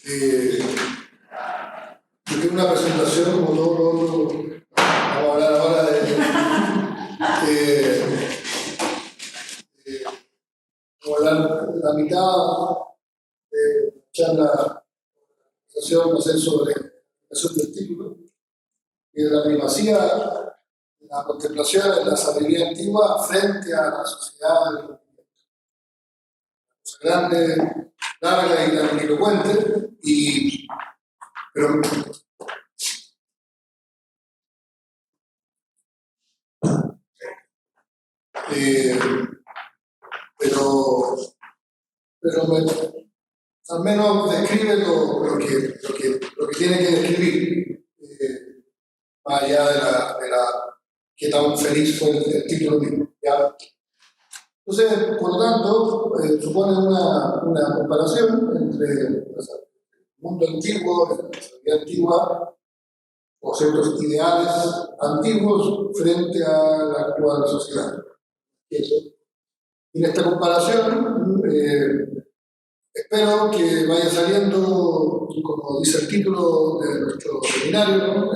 Yo tengo una presentación como todo lo otro. Vamos a hablar ahora de la mitad de la charla va a ser sobre la aplicación del título y de la primacía de la contemplación de la sabiduría antigua frente a la sociedad del conocimiento. Cosa grande, larga y grandilocuente, pero al menos describe lo que tiene que describir, más allá de la que tan feliz fue el título mismo. ¿Ya? Entonces, por lo tanto, supone una comparación entre el mundo antiguo, la sabiduría antigua, o ciertos ideales antiguos frente a la actual sociedad. Y en esta comparación, espero que vaya saliendo, como dice el título de nuestro seminario, ¿no?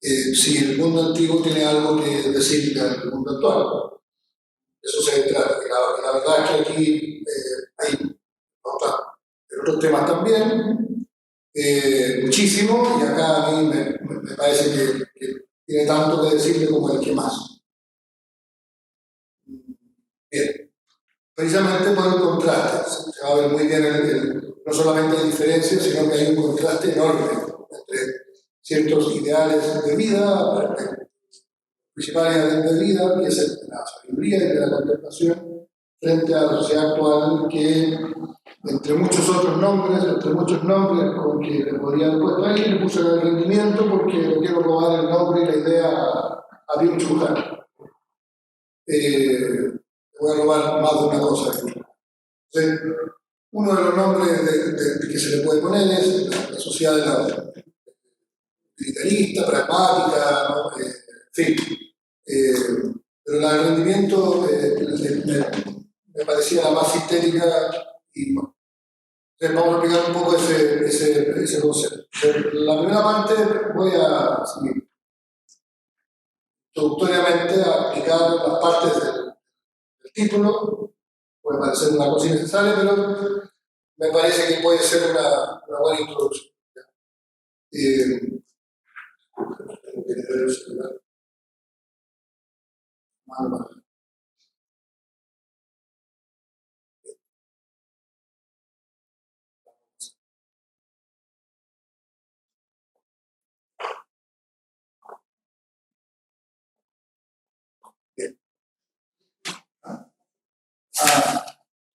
Si el mundo antiguo tiene algo que decir al mundo actual. Eso se trata. La verdad es que aquí hay otros temas también, muchísimo, y acá a mí me parece que tiene tanto que decirle como el que más. Bien. Precisamente por el contraste, se va a ver muy bien no solamente la diferencia, sino que hay un contraste enorme entre ciertos ideales de vida, principales ideales de vida, que es la sabiduría y la contemplación, frente a la sociedad actual que, entre muchos nombres con que le podrían puesto ahí, le puse el rendimiento porque le quiero robar el nombre y la idea a Bill Chuján. Voy a robar más de una cosa. Entonces, uno de los nombres que se le puede poner es la sociedad de la utilitarista, pragmática, ¿no? En fin. Pero la del rendimiento me parecía la más sintética y bueno. Entonces vamos a explicar un poco ese concepto. La primera parte voy a seguir introductoriamente a explicar las partes del título. Puede parecer una cosa innecesaria, pero me parece que puede ser una buena introducción. Tengo que leer el celular. Mal.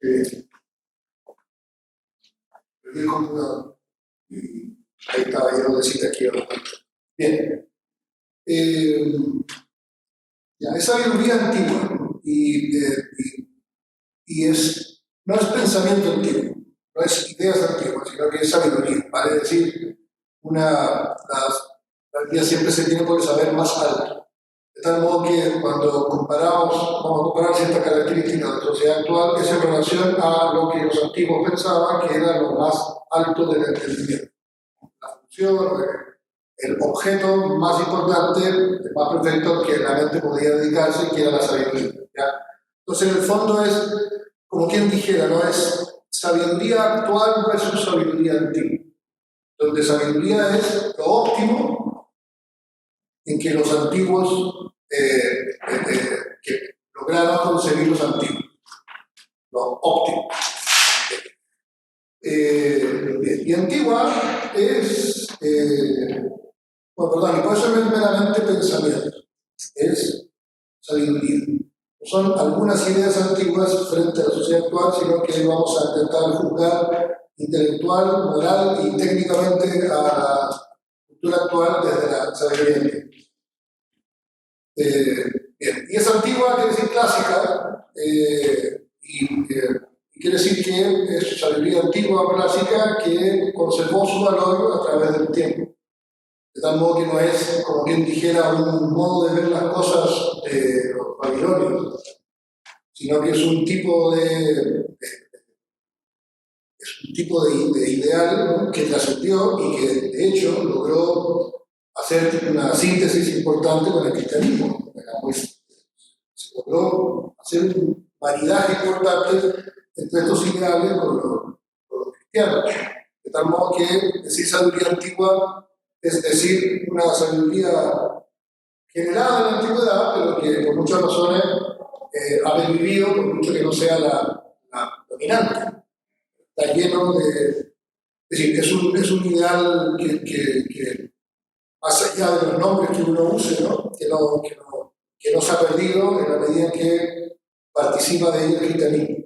Bien. Perdí el computador. Ahí estaba lleno de citas aquí. Bien. Es sabiduría antigua y no es pensamiento antiguo, no es ideas antiguas, sino que es sabiduría. Vale decir, la vida siempre se tiene por el saber más alto. De tal modo que cuando vamos a comparar ciertas características de la sociedad actual, es en relación a lo que los antiguos pensaban que era lo más alto del entendimiento. La función, el objeto más importante, el más perfecto que la mente podía dedicarse, que era la sabiduría. ¿Ya? Entonces, en el fondo es, como quien dijera, no es sabiduría actual versus sabiduría antigua, donde sabiduría es lo óptimo en que los antiguos que lograron concebir los antiguos, lo óptimo. Y antigua es, y por eso no es meramente pensamiento, es sabiduría. No son algunas ideas antiguas frente a la sociedad actual, sino que vamos a intentar juzgar intelectual, moral y técnicamente a la cultura actual desde la sabiduría antigua. Bien. Y es antigua quiere decir clásica, y quiere decir que es sabiduría antigua o clásica que conservó su valor a través del tiempo. De tal modo que no es, como quien dijera, un modo de ver las cosas de los babilonios, sino que es un tipo de un tipo de ideal, ¿no?, que trascendió y que de hecho logró hacer una síntesis importante con el cristianismo. Se logró hacer un maridaje importante entre estos ideales con los cristianos. De tal modo que decir sabiduría antigua es decir una sabiduría generada en la antigüedad, pero que por muchas razones ha pervivido, por mucho que no sea la dominante. Está lleno de. Es decir, es un ideal que más allá de los nombres que uno use, ¿no?, que no se ha perdido en la medida en que participa de ello el cristianismo.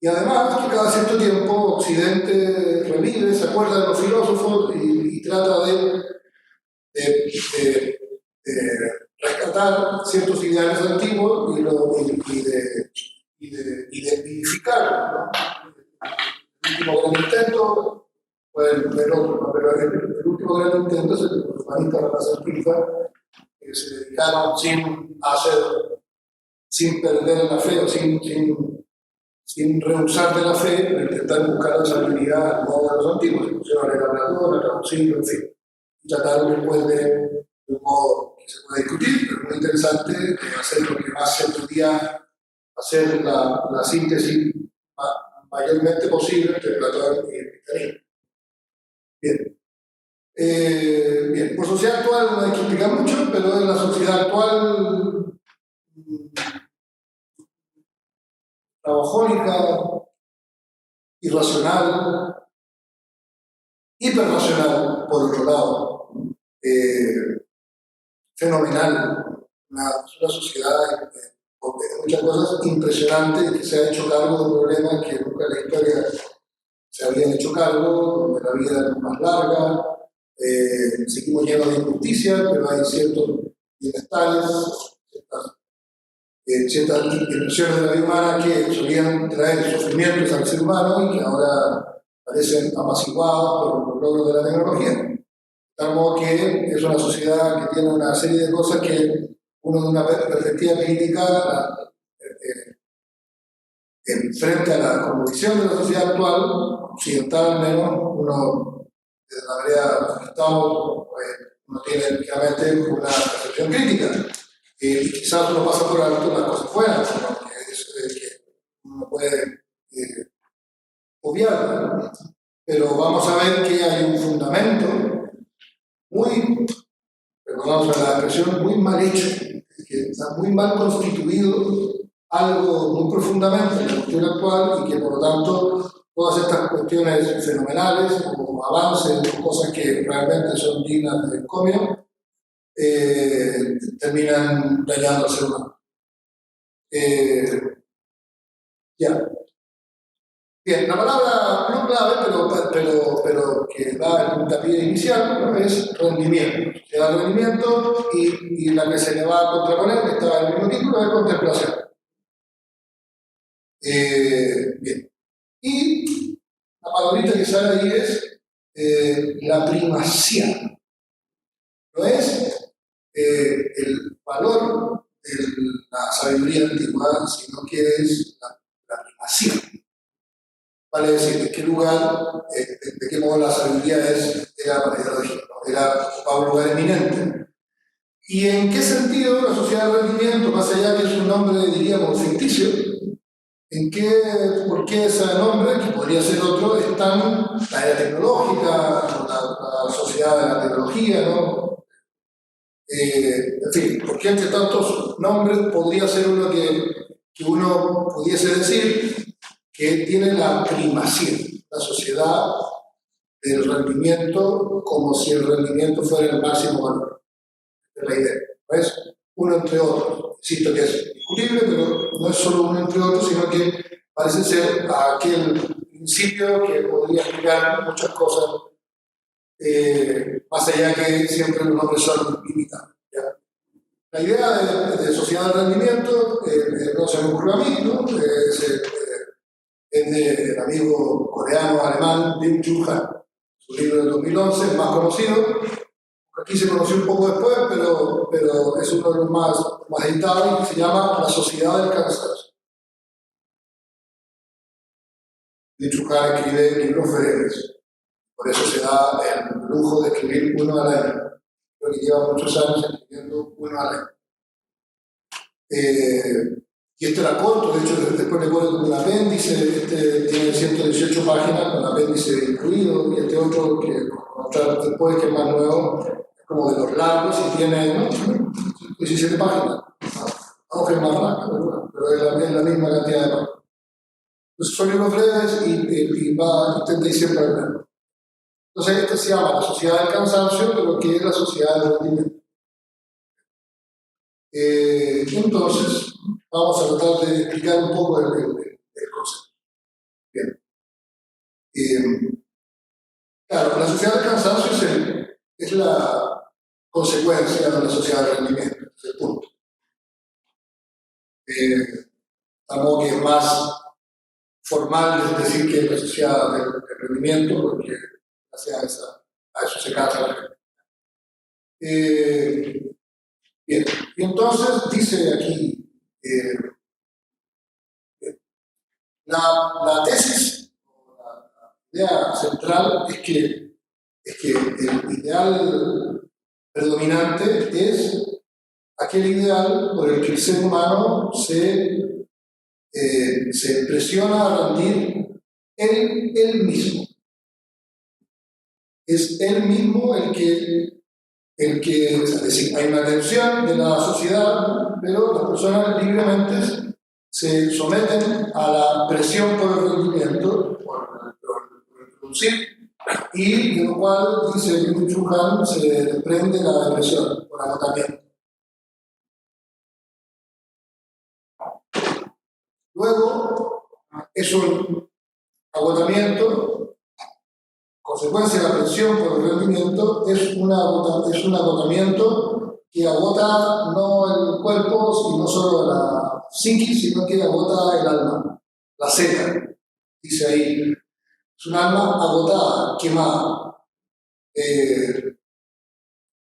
Y además que cada cierto tiempo Occidente revive, se acuerda de los filósofos y trata de rescatar ciertos ideales antiguos y de vivificar, ¿no? El último gran intento fue el otro, ¿no?, pero el último gran intento es el de los humanistas renacentistas que se dedicaron sin perder la fe o sin rehusar de la fe, pero intentar buscar la sabiduría al modo de los antiguos. Se pusieron a leer a Platón, a traducirlo, en fin. Y trataron después de un modo que se puede discutir, pero muy interesante, hacer lo que más se podía hacer la síntesis mayormente posible entre Platón y el cristianismo. Bien. Bien, por sociedad actual no hay que explicar mucho, pero en la sociedad actual trabajólica, irracional, hiperracional, por otro lado, fenomenal, una sociedad con muchas cosas impresionantes, que se ha hecho cargo de problemas que nunca en la historia se habían hecho cargo, donde la vida es más larga, seguimos llenos de injusticia, pero hay ciertos bienestares, ciertas dimensiones de la vida humana que solían traer sufrimientos al ser humano y que ahora parecen amaciguados por los logros de la tecnología. De tal modo que es una sociedad que tiene una serie de cosas que uno de una perspectiva crítica, frente a la condición de la sociedad actual, occidental al menos, uno, de la manera que estamos, uno tiene claramente una percepción crítica. Y quizás uno pasa por alto las cosas buenas, ¿no?, que uno puede obviar, ¿no? Pero vamos a ver que hay un fundamento muy, perdonamos la expresión, muy mal hecho, que está muy mal constituido, algo muy profundamente en la cuestión actual y que por lo tanto todas estas cuestiones fenomenales o avances o cosas que realmente son dignas de encomio terminan dañando al ser humano. Ya. Bien, la palabra no clave, pero que da el puntapié inicial, ¿no?, es rendimiento. Se da rendimiento y la que se le va a contraponer, que está en el mismo título, es contemplación. Bien. Y la palabrita que sale ahí es la primacía. No es el valor de la sabiduría antigua, sino que es la primacía. Vale decir, de qué lugar, de qué modo la sabiduría ocupaba un lugar eminente. ¿Y en qué sentido la sociedad del rendimiento, más allá que es un nombre, diríamos, ficticio, por qué ese nombre, que podría ser otro, está en la era tecnológica, la sociedad de la tecnología, ¿no? En fin, ¿por qué entre tantos nombres podría ser uno que uno pudiese decir que tiene la primacía, la sociedad del rendimiento, como si el rendimiento fuera el máximo valor? Esta es la idea, ¿no es? Uno entre otros. Insisto que es discutible, pero no es solo uno entre otros, sino que parece ser aquel principio que podría explicar muchas cosas, más allá que siempre los nombres son limitados. ¿Ya? La idea de sociedad de rendimiento no se me ocurrió a mí, ¿no? Es del amigo coreano-alemán Byung-Chul Han. Su libro del 2011, el más conocido. Aquí se conoció un poco después, pero es uno de los más editados y se llama La sociedad del cansancio. Byung-Chul Han escribe libros breves. Por eso se da el lujo de escribir uno al año. Creo que lleva muchos años escribiendo uno al año. Y este era corto, de hecho, después le pone como un apéndice. Este tiene 118 páginas con apéndice incluido, y este otro, que después, que es más nuevo, es como de los largos y tiene 17 páginas. Aunque es más largo, pero es la misma cantidad de páginas. Entonces son libros breves y intenta ir siempre al menos. Entonces, este se llama la sociedad del cansancio, pero que es la sociedad del rendimiento. Entonces, vamos a tratar de explicar un poco el concepto. Bien. Claro, la sociedad del cansancio es la consecuencia de la sociedad del rendimiento, es el punto. Algo que es más formal es decir que es la sociedad del rendimiento, porque gracias a eso se cansa la gente. Bien, y entonces dice aquí, la tesis, la idea central es que el ideal predominante es aquel ideal por el que el ser humano se presiona a rendir él mismo. Es él mismo el que es decir, hay una tensión de la sociedad, pero las personas libremente se someten a la presión por el rendimiento, por el producir, y de lo cual, dice Byung-Chul Han, se desprende la depresión por agotamiento. Luego, es un agotamiento, consecuencia de la presión por el rendimiento, es un agotamiento que agota no el cuerpo, sino solo la psiquis, sino que agota el alma, la seca, dice ahí. Es un alma agotada, quemada,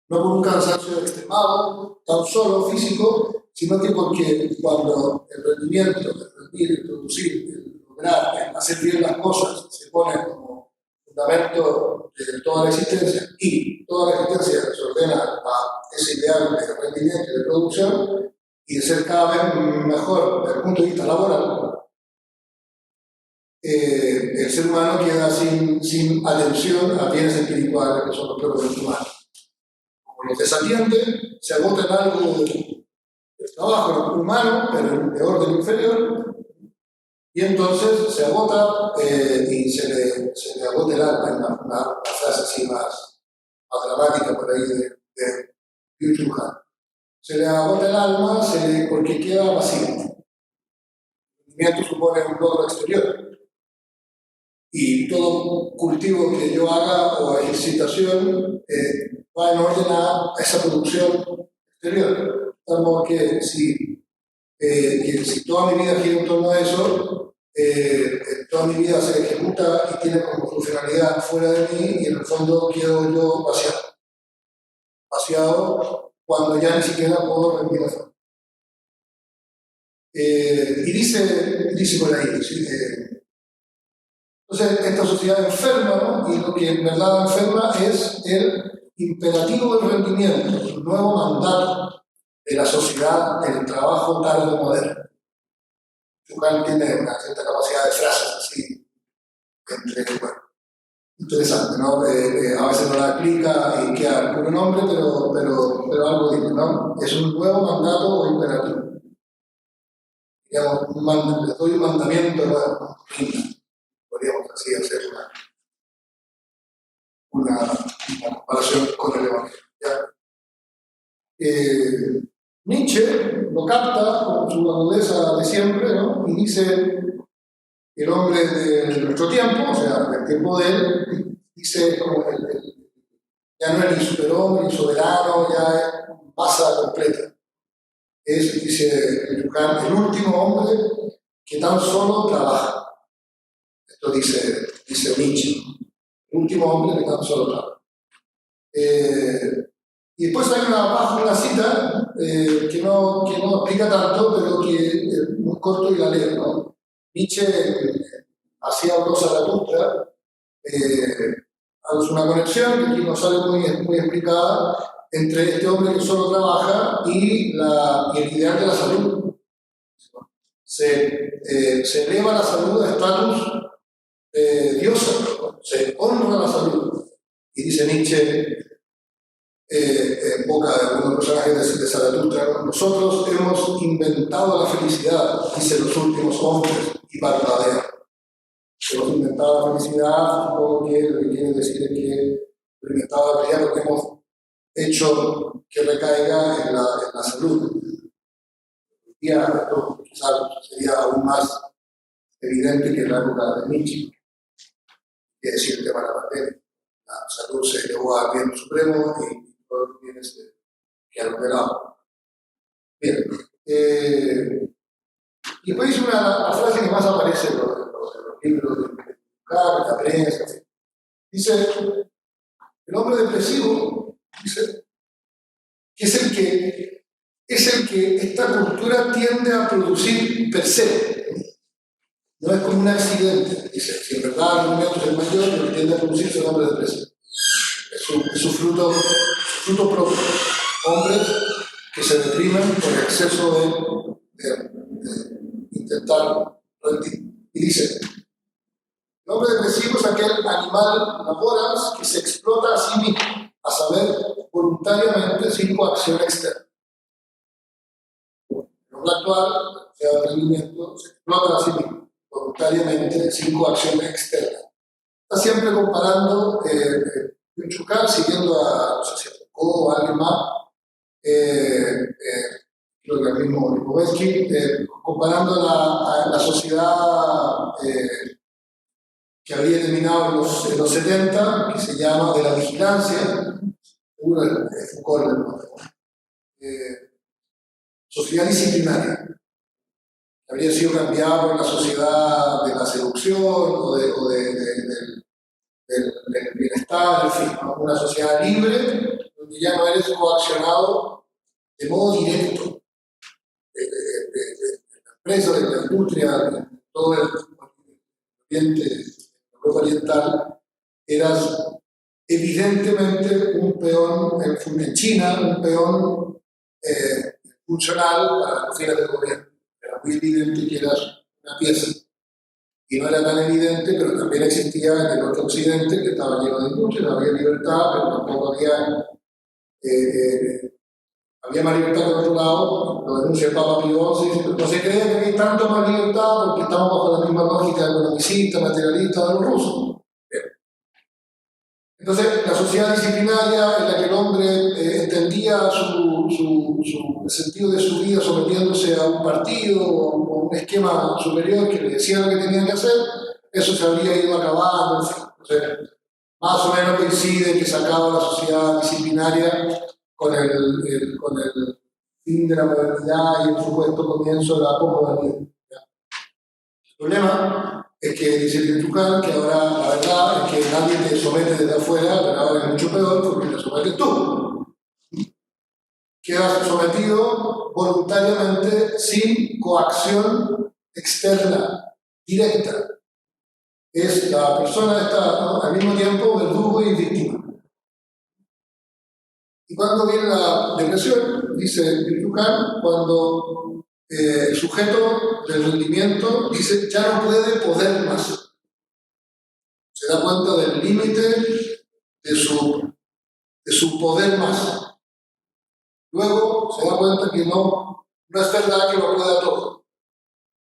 no por un cansancio extremado, tan solo físico, sino que porque cuando el rendimiento, el rendir, el producir, el lograr, el hacer bien las cosas se pone como fundamento de toda la existencia, y toda la existencia se ordena a ese ideal de rendimiento y de producción y de ser cada vez mejor desde el punto de vista laboral, el ser humano queda sin atención a bienes espirituales que son los propios humanos. Como los desatiende, se agota en algo del trabajo humano, pero de orden inferior, y entonces se agota y se le agota el alma, en una frase así más dramática por ahí de Byung-Chul Han. Se le agota el alma porque queda vacío. El rendimiento supone un logro exterior. Y todo cultivo que yo haga o ejercitación va en orden a esa producción exterior. De modo que si toda mi vida gira en torno a eso, toda mi vida se ejecuta y tiene como funcionalidad fuera de mí, y en el fondo quedo yo vaciado cuando ya ni siquiera puedo rendir la forma. Y dice por ahí, entonces esta sociedad enferma, ¿no? Y lo que en verdad enferma es el imperativo del rendimiento, el nuevo mandato de la sociedad del trabajo tarde moderno. Byung-Chul Han tiene una cierta capacidad de frases así, bueno, interesante, ¿no? A veces no la explica y queda puro nombre, pero algo dice, ¿no? Es un nuevo mandato o imperativo. Digamos, les doy un mandamiento nuevo, podríamos así hacer una comparación con el Evangelio. Nietzsche lo capta con su agudeza de siempre, ¿no? Y dice, el hombre de nuestro tiempo, o sea, del tiempo de él, dice como ya no es ni superhombre, ni soberano, ya es masa completa. Dice el último hombre que tan solo trabaja. Esto dice Nietzsche, el último hombre que tan solo trabaja. Y después hay abajo una cita que no explica tanto, pero que es muy corto y la leo, ¿no? Nietzsche, así habló Zaratustra, es una conexión que aquí no sale muy explicada entre este hombre que solo trabaja y el ideal de la salud. Se eleva la salud a estatus diosa, se honra la salud. Y dice Nietzsche, en boca de algunos personajes de Zaratustra, nosotros hemos inventado la felicidad, dice los últimos hombres, y parpadea. Hemos inventado la felicidad, supongo que lo que quiere decir es que lo inventado la felicidad, lo que hemos hecho que recaiga en la salud. Ya, esto quizás sería aún más evidente que en la época de Nietzsche, que decir el tema de la pandemia. La salud se elevó al bien supremo y todos los bienes que han operado. Bien. Y después dice la frase que más aparece en los libros de la prensa, etc. Dice, el hombre depresivo, dice, que es el que esta cultura tiende a producir per se. No es como un accidente. Dice, si en verdad el alimento es el mayor, lo que tiende a producir es el hombre depresivo. Es su fruto propio. Hombres que se deprimen por el exceso de intentar rendir. Y dice, el hombre depresivo es aquel animal laboras que se explota a sí mismo, a saber, voluntariamente, sin coacción externa. El hombre actual, sea de rendimiento, se explota a sí mismo, voluntariamente, sin coacción externa. Está siempre comparando, Yuchucal, siguiendo a, no sé si a Foucault o a alguien más, creo que al mismo Lipovetsky, comparando la sociedad que había terminado en los 70, que se llama de la vigilancia, Foucault, sociedad disciplinaria, que habría sido cambiada por la sociedad de la seducción o del bienestar, en fin, una sociedad libre, donde ya no eres coaccionado de modo directo. La empresa, de la industria, de todo el ambiente Europa Oriental, eras evidentemente un peón en China, un peón funcional para los fines del gobierno. Era muy evidente que eras una pieza. Y no era tan evidente, pero también existía en el otro occidente, que estaba lleno de industria, no había libertad, pero tampoco había más libertad por otro lado. Lo denuncia el Papa Pío XI, no se cree que hay tanto más libertad porque estamos bajo la misma lógica economicista, materialista de los rusos. Bien. Entonces, la sociedad disciplinaria en la que el hombre entendía el sentido de su vida sometiéndose a un partido o a un esquema superior que le decía lo que tenían que hacer, eso se habría ido acabando, en fin. Entonces, más o menos coincide que se acaba la sociedad disciplinaria con el fin de la modernidad y el supuesto comienzo de la posmodernidad. El problema es que dice Yuchucal que ahora la verdad es que nadie te somete desde afuera, pero ahora es mucho peor porque te sometes tú. Quedas sometido voluntariamente sin coacción externa, directa. Es la persona está, ¿no?, al mismo tiempo verdugo y víctima. Y cuando viene la depresión, dice Yuchucal, cuando el sujeto del rendimiento dice ya no puede poder más. Se da cuenta del límite de su poder más. Luego se da cuenta que no es verdad que lo pueda todo.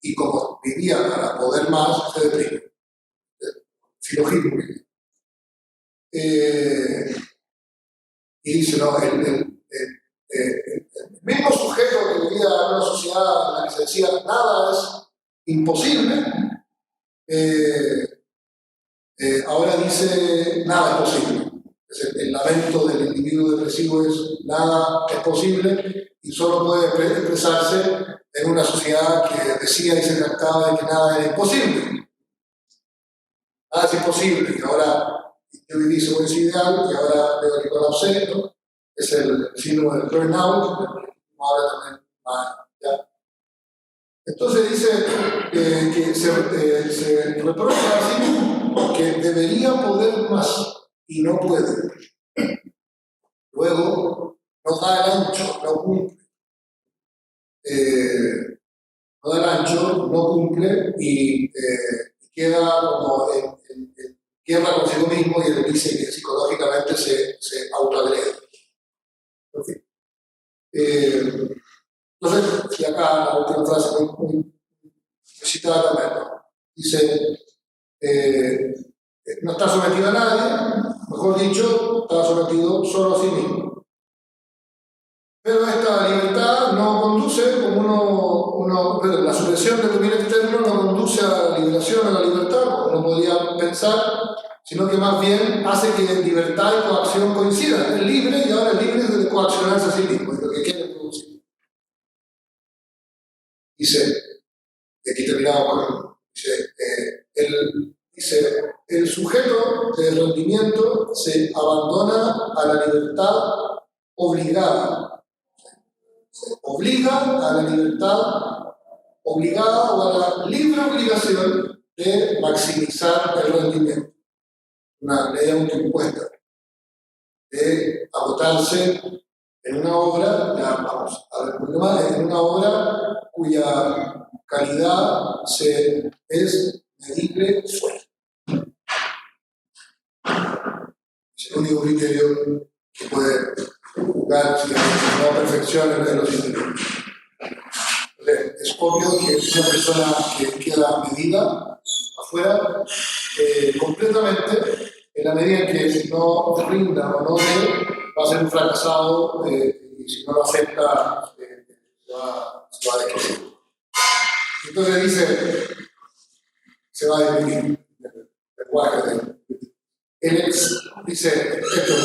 Y como vivía para poder más, se deprime. Silogismo. Y dice, no, el mismo sujeto que vivía en una sociedad en la que se decía nada es imposible, ahora dice nada es posible. El lamento del individuo depresivo es nada es posible y solo puede expresarse en una sociedad que decía y se trataba de que nada era imposible. Nada es imposible, y ahora yo viví sobre ese ideal y ahora veo que colapsé, ¿no? Es el síndrome del burnout, ahora también, ¿ya? Entonces dice que se reprocha así que debería poder más y no puede. Luego, no da el ancho, no cumple. No da el ancho, no cumple y queda como en guerra consigo mismo y él dice que psicológicamente se autoagrede. En fin. Entonces, y acá la última frase muy citada también, ¿no? Dice, no está sometido a nadie, mejor dicho, está sometido solo a sí mismo. Pero esta libertad no conduce, como la supresión del dominio externo no conduce a la liberación, a la libertad, como uno podría pensar, sino que más bien hace que libertad y coacción coincidan. Es libre y ahora es libre de coaccionarse a sí mismo, es lo que quiere producir. Dice, y aquí terminamos con el sujeto de rendimiento se abandona a la libertad obligada. Se obliga a la libertad obligada o a la libre obligación de maximizar el rendimiento. Una ley autoimpuesta de agotarse en una obra, ya vamos a ver un poquito más, en una obra cuya calidad es medible fuera. Es el único criterio que puede juzgar si no perfección en los individuos. Es obvio que una persona que queda medida afuera completamente, en la medida en que no rinda o no dé, va a ser un fracasado y si no lo acepta, se va a desquiciar. Entonces dice, se va a dividir el lenguaje dice, esto es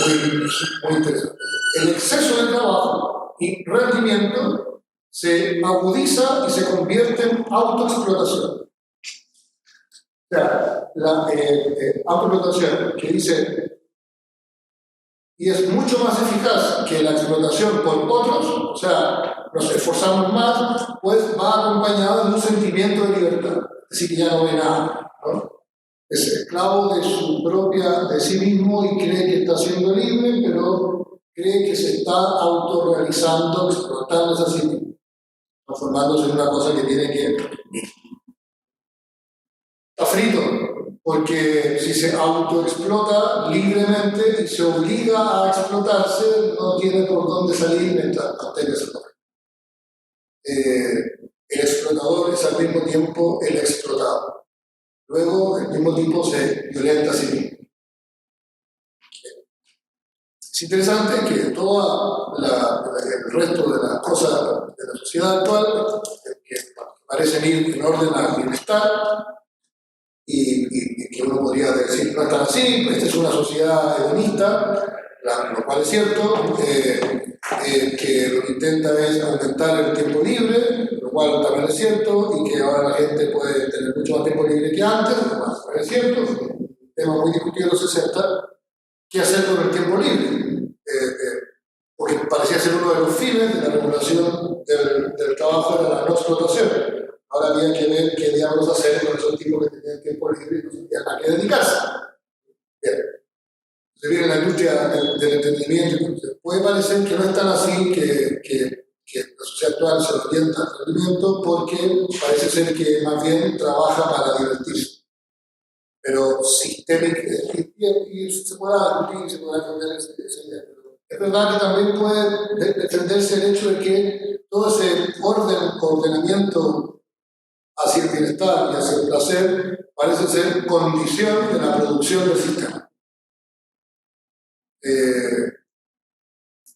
muy interesante, el exceso de trabajo y rendimiento se agudiza y se convierte en autoexplotación. O sea, la autoexplotación que dice, y es mucho más eficaz que la explotación por otros, o sea, nos esforzamos más, pues va acompañado de un sentimiento de libertad, es decir, que ya no ve nada, ¿no? Es esclavo de sí mismo y cree que está siendo libre, pero cree que se está autorrealizando, explotándose a sí mismo, transformándose en una cosa que tiene que... Está frito, porque si se autoexplota libremente y se obliga a explotarse, no tiene por dónde salir mientras mantenga ese papel. El explotador es al mismo tiempo el explotado. Luego, el mismo tipo se violenta a sí mismo. Es interesante que todo el resto de las cosas de la sociedad actual, que parecen ir en orden al bienestar, y que uno podría decir no es tan así, esta es una sociedad hedonista, lo cual es cierto, que lo que intenta es aumentar el tiempo libre, lo cual también es cierto, y que ahora la gente puede tener mucho más tiempo libre que antes, lo cual también es cierto, es un tema muy discutido en los 60, ¿qué hacer con el tiempo libre? Porque parecía ser uno de los fines de la regulación del trabajo, era la no explotación. Ahora había que ver qué diablos hacer con esos tipos que tenían tiempo libre y no sabían a qué dedicarse. Bien. Se viene la industria del entretenimiento. Entonces, puede parecer que no es tan así, que la sociedad actual se orienta al rendimiento, porque parece ser que más bien trabaja para divertirse. Pero sistémicamente, y se podrá discutir, se podrá defender ese idea. Es verdad que también puede defenderse el hecho de que todo ese ordenamiento hacia el bienestar y hacia el placer parece ser condición de la producción del sistema.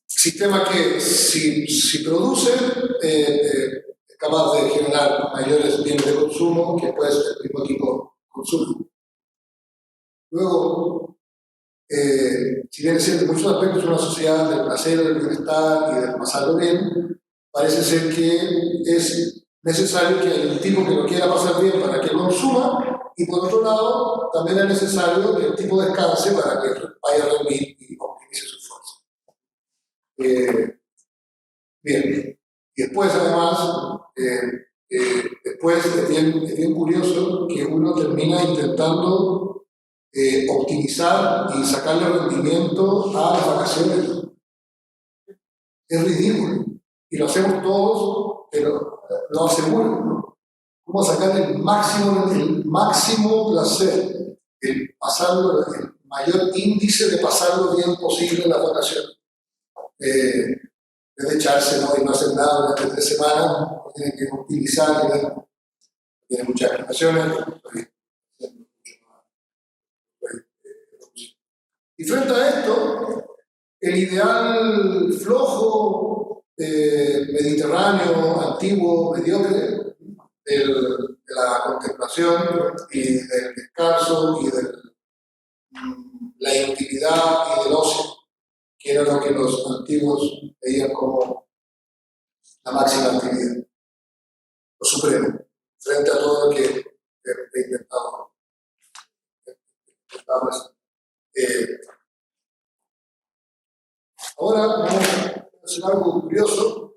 Sistema que si produce es capaz de generar mayores bienes de consumo que pues el mismo tipo de consumo. Luego, si bien es cierto, en muchos aspectos es una sociedad del placer, del bienestar y del pasarlo bien, parece ser que es necesario que el tipo que lo quiera pasar bien para que consuma, y por otro lado, también es necesario que el tipo descanse para que vaya a dormir y optimice su esfuerzo. Bien, y después además, después es bien curioso que uno termina intentando optimizar y sacarle rendimiento a las vacaciones. Es ridículo. Y lo hacemos todos, pero lo aseguro, ¿no? ¿Cómo sacar el máximo placer, el mayor índice de pasarlo bien posible en las vacaciones? En vez de echarse, ¿no? Y no hacer nada durante 3 semanas, tiene que optimizar, tiene muchas aplicaciones. Y frente a esto, el ideal flojo, mediterráneo, antiguo, mediocre, de la contemplación y del descanso y de la intimidad y del ocio, que era lo que los antiguos veían como la máxima actividad, lo supremo, frente a todo lo que he intentado ahora vamos a hacer algo curioso.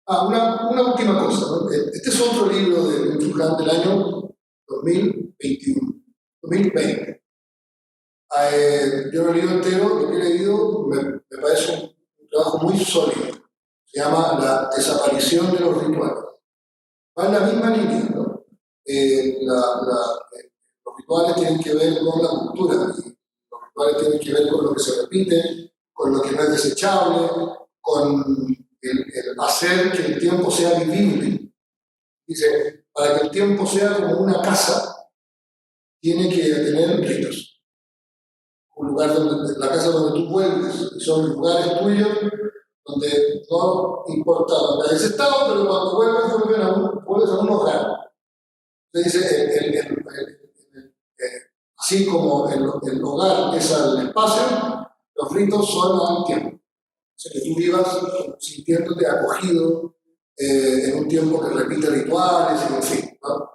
Una última cosa, ¿no? Este es otro libro de Byung-Chul Han del año 2020. Yo lo he leído entero, lo que he leído me parece un trabajo muy sólido. Se llama La desaparición de los rituales. Va en la misma línea, ¿no? Los rituales tienen que ver con la cultura, y los rituales tienen que ver con lo que se repite, con lo que no es desechable, con el hacer que el tiempo sea vivible. Dice, para que el tiempo sea como una casa, tiene que tener ritos. Un lugar la casa donde tú vuelves, y son lugares tuyos donde no importa dónde hayas estado, pero cuando vuelves a un hogar. Entonces dice, así como el hogar es al espacio, los ritos son al tiempo. O sea, que tú vivas sintiéndote acogido en un tiempo que repite rituales y en fin, ¿no?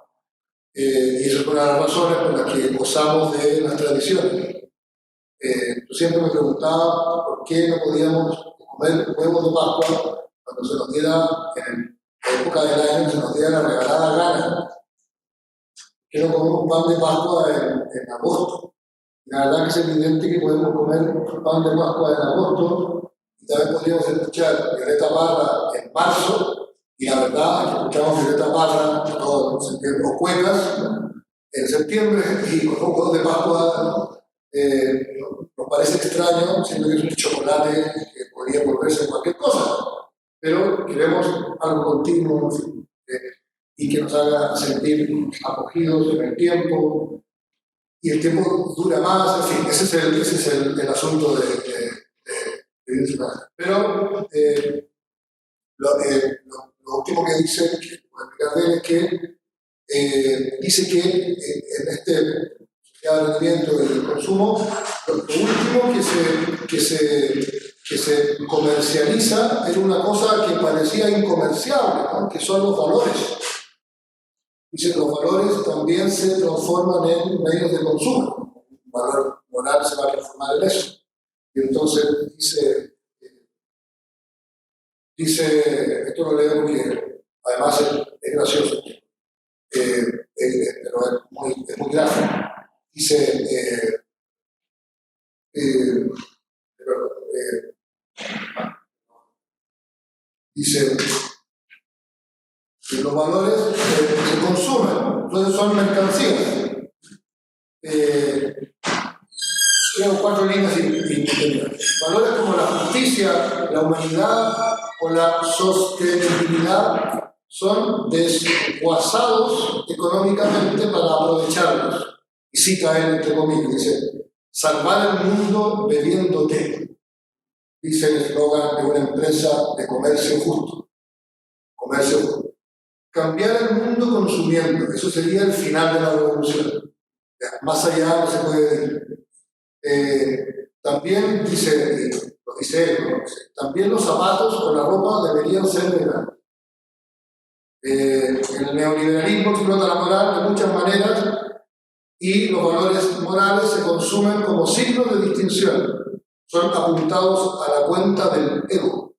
Y eso es una de las razones por las que gozamos de las tradiciones. Yo siempre me preguntaba por qué no podíamos comer huevos de Pascua cuando se nos diera, en la época del año, se nos diera la regalada gana. Que no comemos pan de Pascua en agosto. La verdad que es evidente que podemos comer pan de Pascua en agosto y también podríamos escuchar Violeta Parra en marzo, y la verdad que escuchamos Violeta Parra o cuecas, ¿no? En septiembre, y con un huevo de Pascua nos parece extraño, siendo que es un chocolate que podría volverse cualquier cosa, pero queremos algo continuo, en fin, y que nos haga sentir acogidos en el tiempo, y el tiempo dura más, en fin, ese es el asunto de pero lo último que dice, que puedo explicar de él, es que dice que en este rendimiento del consumo, lo último que se comercializa es una cosa que parecía incomerciable, ¿no? Que son los valores. Dice que los valores también se transforman en medios de consumo. Un valor moral se va a transformar en eso. Y entonces dice, esto lo leo porque además es gracioso, pero es muy gráfico. Dice, dice que los valores se consumen, entonces son mercancías. Tengo 4 líneas y valores como la justicia, la humanidad o la sostenibilidad son desguazados económicamente para aprovecharlos. Y cita él, entre comillas, dice, salvar el mundo bebiendo té. Dice el eslogan de una empresa de comercio justo. Comercio justo. Cambiar el mundo consumiendo, eso sería el final de la revolución. Más allá no se puede ir. También dice él, ¿no? También los zapatos o la ropa deberían ser veganos. El neoliberalismo explota la moral de muchas maneras y los valores morales se consumen como signos de distinción. Son apuntados a la cuenta del ego.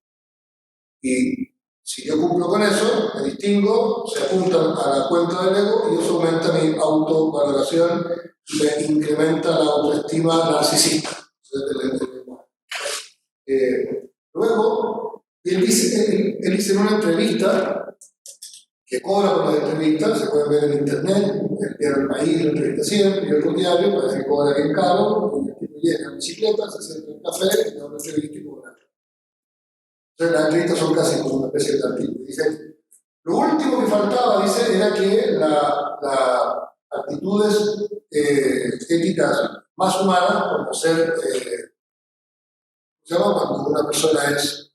Y si yo cumplo con eso, me distingo, se apuntan a la cuenta del ego y eso aumenta mi autovaloración y me incrementa la autoestima narcisista. Luego, él dice en una entrevista, que cobra por las entrevistas, se puede ver en internet, el diario El País, la entrevista siempre, y otro diario, parece que cobra bien caro, y el tipo llega en bicicleta, se sienta en un café, y da una entrevista y cobra. Entonces las entrevistas son casi como una especie de artículo. Dice, lo último que faltaba, dice, era que las actitudes éticas más humanas, como ser, se llama cuando una persona es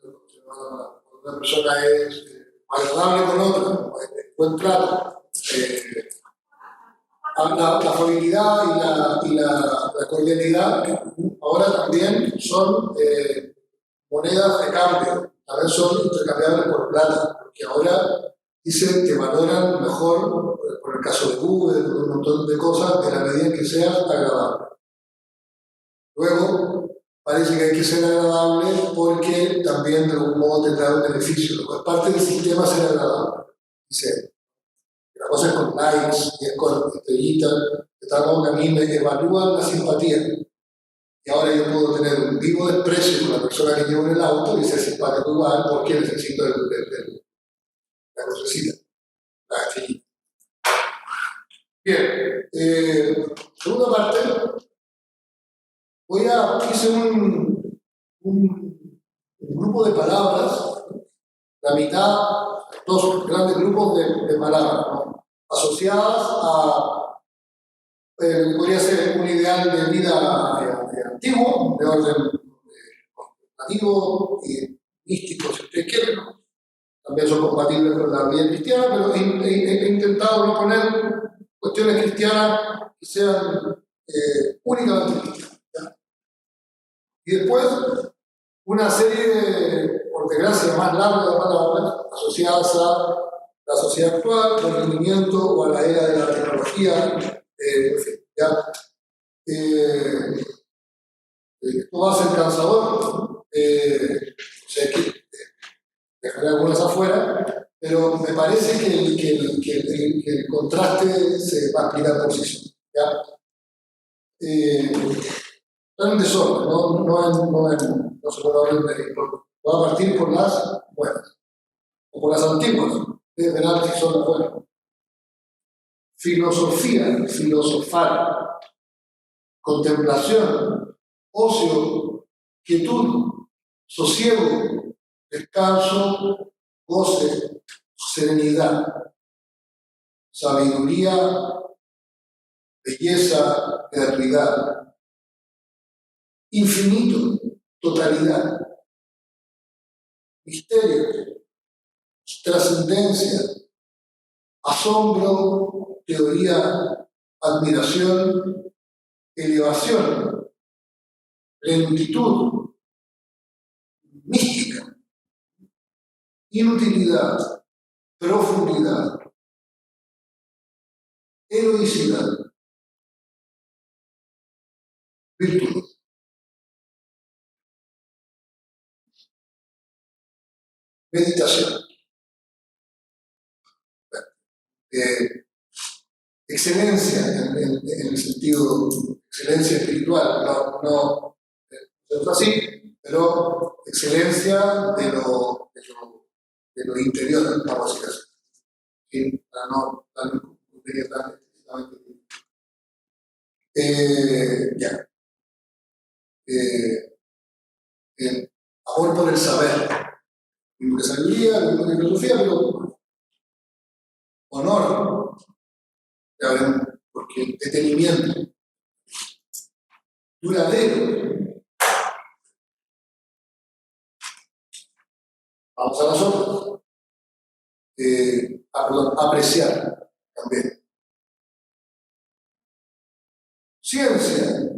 agradable con otra, buen trato, la afabilidad y la cordialidad, ahora también son monedas de cambio, también son intercambiables por plata, porque ahora dicen que valoran mejor, por el caso de Google, por un montón de cosas, en la medida en que seas agradable. Luego, parece que hay que ser agradable porque también de algún modo te trae un beneficio. Es parte del sistema ser agradable. Dice, la cosa es con likes y es con estrellitas, de tal modo que a mí me evalúan la simpatía. Y ahora yo puedo tener un vivo desprecio con la persona que llevo en el auto y ser simpático igual porque necesito la cosecita, la estrellita. Bien, segunda parte, hice un grupo de palabras, la mitad, dos grandes grupos de palabras, ¿no? Asociadas a, podría ser un ideal de vida antiguo, de orden contemplativo y místico, si ustedes quieren, ¿no? También son compatibles con la vida cristiana, pero he intentado no poner cuestiones cristianas que sean únicamente cristianas. ¿Ya? Y después, una serie, por desgracia, más larga de palabras asociadas a la sociedad actual, al rendimiento o a la era de la tecnología, en fin, ¿ya? Esto va a ser cansador, ¿no? O sea que dejaré algunas afuera, pero me parece que el contraste se va a explicar por sí solo. Está en desorden, no se puede hablar de esto. Voy a partir por las buenas, o por las antiguas, ustedes verán si son las buenas. Filosofía, filosofar, contemplación, ocio, quietud, sosiego, descanso, goce, serenidad, sabiduría, belleza, gratuidad, infinito, totalidad, misterio, trascendencia, asombro, teoría, admiración, elevación, lentitud, mística, inutilidad, profundidad, heroicidad, virtud. Meditación. Excelencia en el sentido excelencia espiritual, no es así, pero excelencia de lo interior, vamos a decir así, para no tan explícitamente. Ya. Amor por el saber, mismo que sabiduría, mismo que filosofía, pero honor, ya ven, porque detenimiento, duradero. Vamos a las otras. Apreciar también. Ciencia,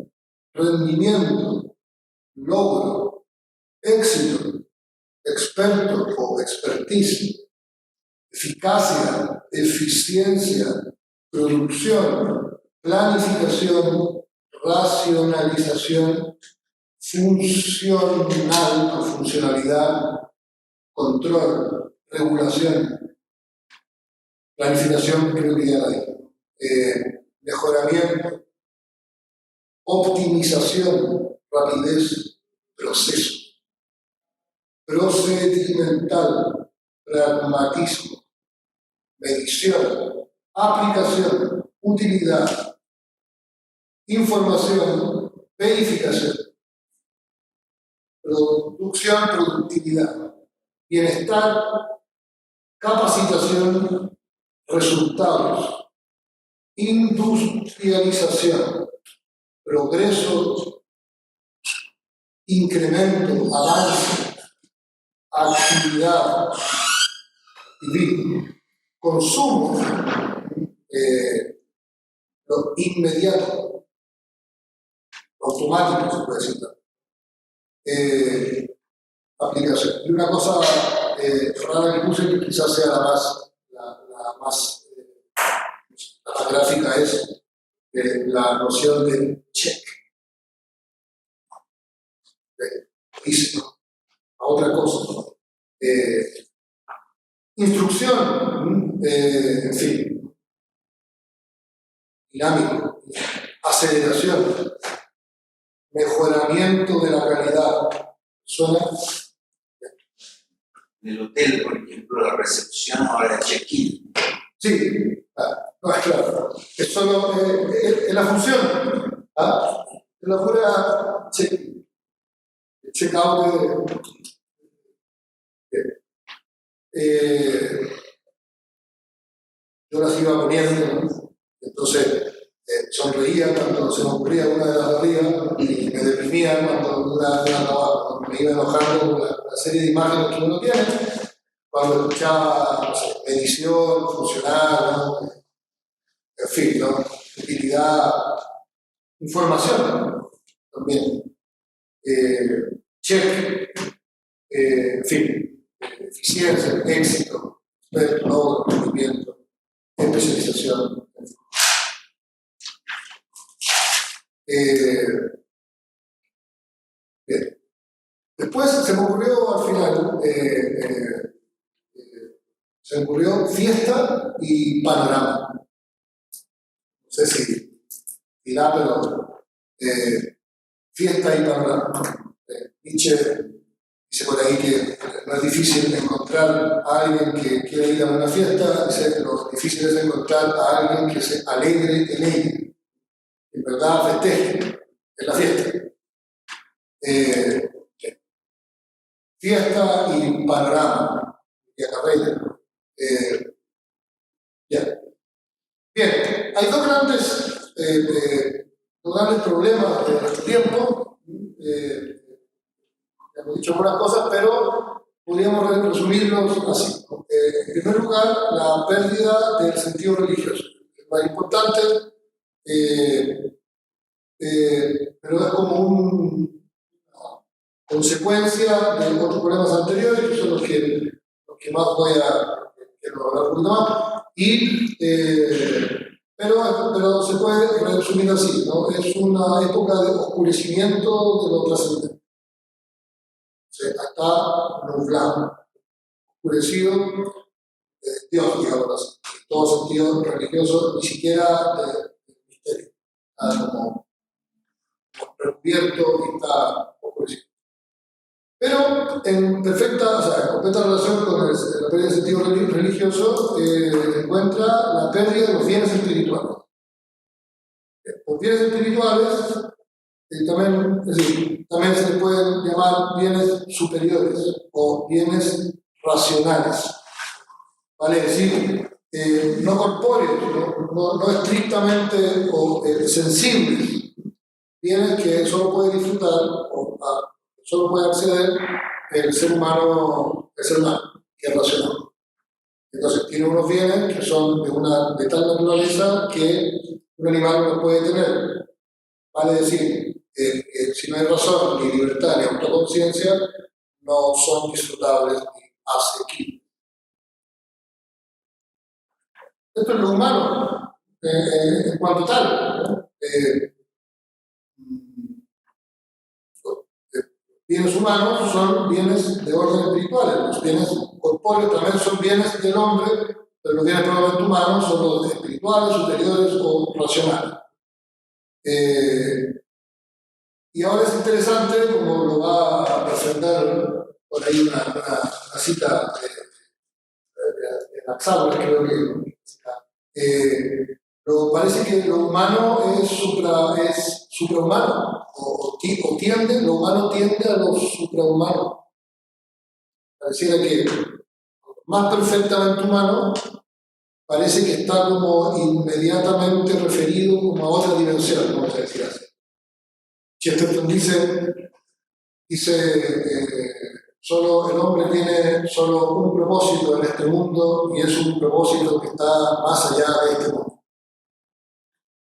rendimiento, logro, éxito, experto o expertise, eficacia, eficiencia, producción, planificación, racionalización, funcional o funcionalidad, control, regulación, planificación prioritaria, mejoramiento, optimización, rapidez, proceso, procedimental, pragmatismo, medición, aplicación, utilidad, información, verificación, producción, productividad, bienestar, capacitación, resultados, industrialización, progreso, incremento, avance, actividad, vivir, consumo, lo inmediato, automático, se puede decir. Aplicación. Y una cosa rara que puse, que quizás sea la más gráfica, es la noción de check. Hice a otra cosa. Instrucción, en fin, dinámico, aceleración, mejoramiento de la calidad. ¿Suena? En el hotel, por ejemplo, la recepción ahora check-in. Sí, no es claro. Es solo es la función. Es la pura check-out yo las iba poniendo, ¿no? Entonces sonreía cuando se me ocurría una de las de arriba y me deprimía cuando una de las de abajo, me iba enojando con la serie de imágenes que uno tiene, cuando escuchaba, no sé, medición, funcional, ¿no? En fin, ¿no? Utilidad, información, ¿no? También, check, en fin, eficiencia, éxito, logro, rendimiento, especialización. Bien. Después se me ocurrió al final, se me ocurrió fiesta y panorama. No sé si dirá, pero fiesta y panorama. Nietzsche dice por ahí que no es difícil encontrar a alguien que quiera ir a una fiesta, dice que lo difícil es encontrar a alguien que se alegre en ella, que en verdad festeje en la fiesta. Fiesta y panorama, y a carrera. Ya. Bien, hay dos grandes problemas de nuestro tiempo. Hemos dicho algunas cosas, pero podríamos resumirlos así. En primer lugar, la pérdida del sentido religioso. Es más importante, pero es como una consecuencia de otros problemas anteriores, que son los que más voy a hablar un poquito más. Pero se puede resumir así, ¿no? Es una época de oscurecimiento de lo trascendente. Está nublado, oscurecido, Dios, digamos, en todo sentido religioso, ni siquiera de misterio. Está como recubierto y está oscurecido. Pero en perfecta, o sea, en completa relación con la pérdida de sentido religioso, se encuentra la pérdida de los bienes espirituales. Los bienes espirituales también se les pueden llamar bienes superiores o bienes racionales. Vale decir, no corpóreos, no estrictamente o sensibles, bienes que solo puede disfrutar o solo puede acceder el ser humano, que es racional. Entonces tiene unos bienes que son de tal naturaleza que un animal no puede tener. Vale decir, si no hay razón, ni libertad, ni autoconciencia, no son disfrutables ni asequibles. Esto es lo humano, en cuanto tal, ¿no? bienes humanos son bienes de orden espiritual, los bienes corpóreos también son bienes del hombre, pero los bienes probablemente humanos son los espirituales, superiores o racionales. Y ahora es interesante, como lo va a presentar por ahí una cita de Naxal, creo que pero parece que lo humano es suprahumano, o tiende, lo humano tiende a lo suprahumano. Pareciera que más perfectamente humano parece que está como inmediatamente referido como a otra dimensión, vamos a decir así. Chesterton dice solo el hombre tiene solo un propósito en este mundo y es un propósito que está más allá de este mundo.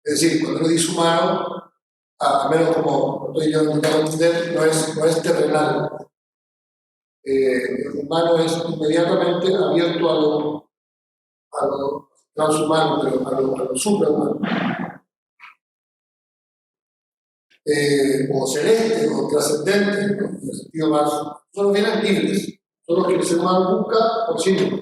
Es decir, cuando uno dice humano, al menos como estoy yo intentando entender, no es terrenal. El humano es inmediatamente abierto a lo transhumano, pero a lo suprahumano. O celeste, o trascendente, ¿no? En el sentido más. Son los bienes libres, son los que el ser humano busca por sí mismo.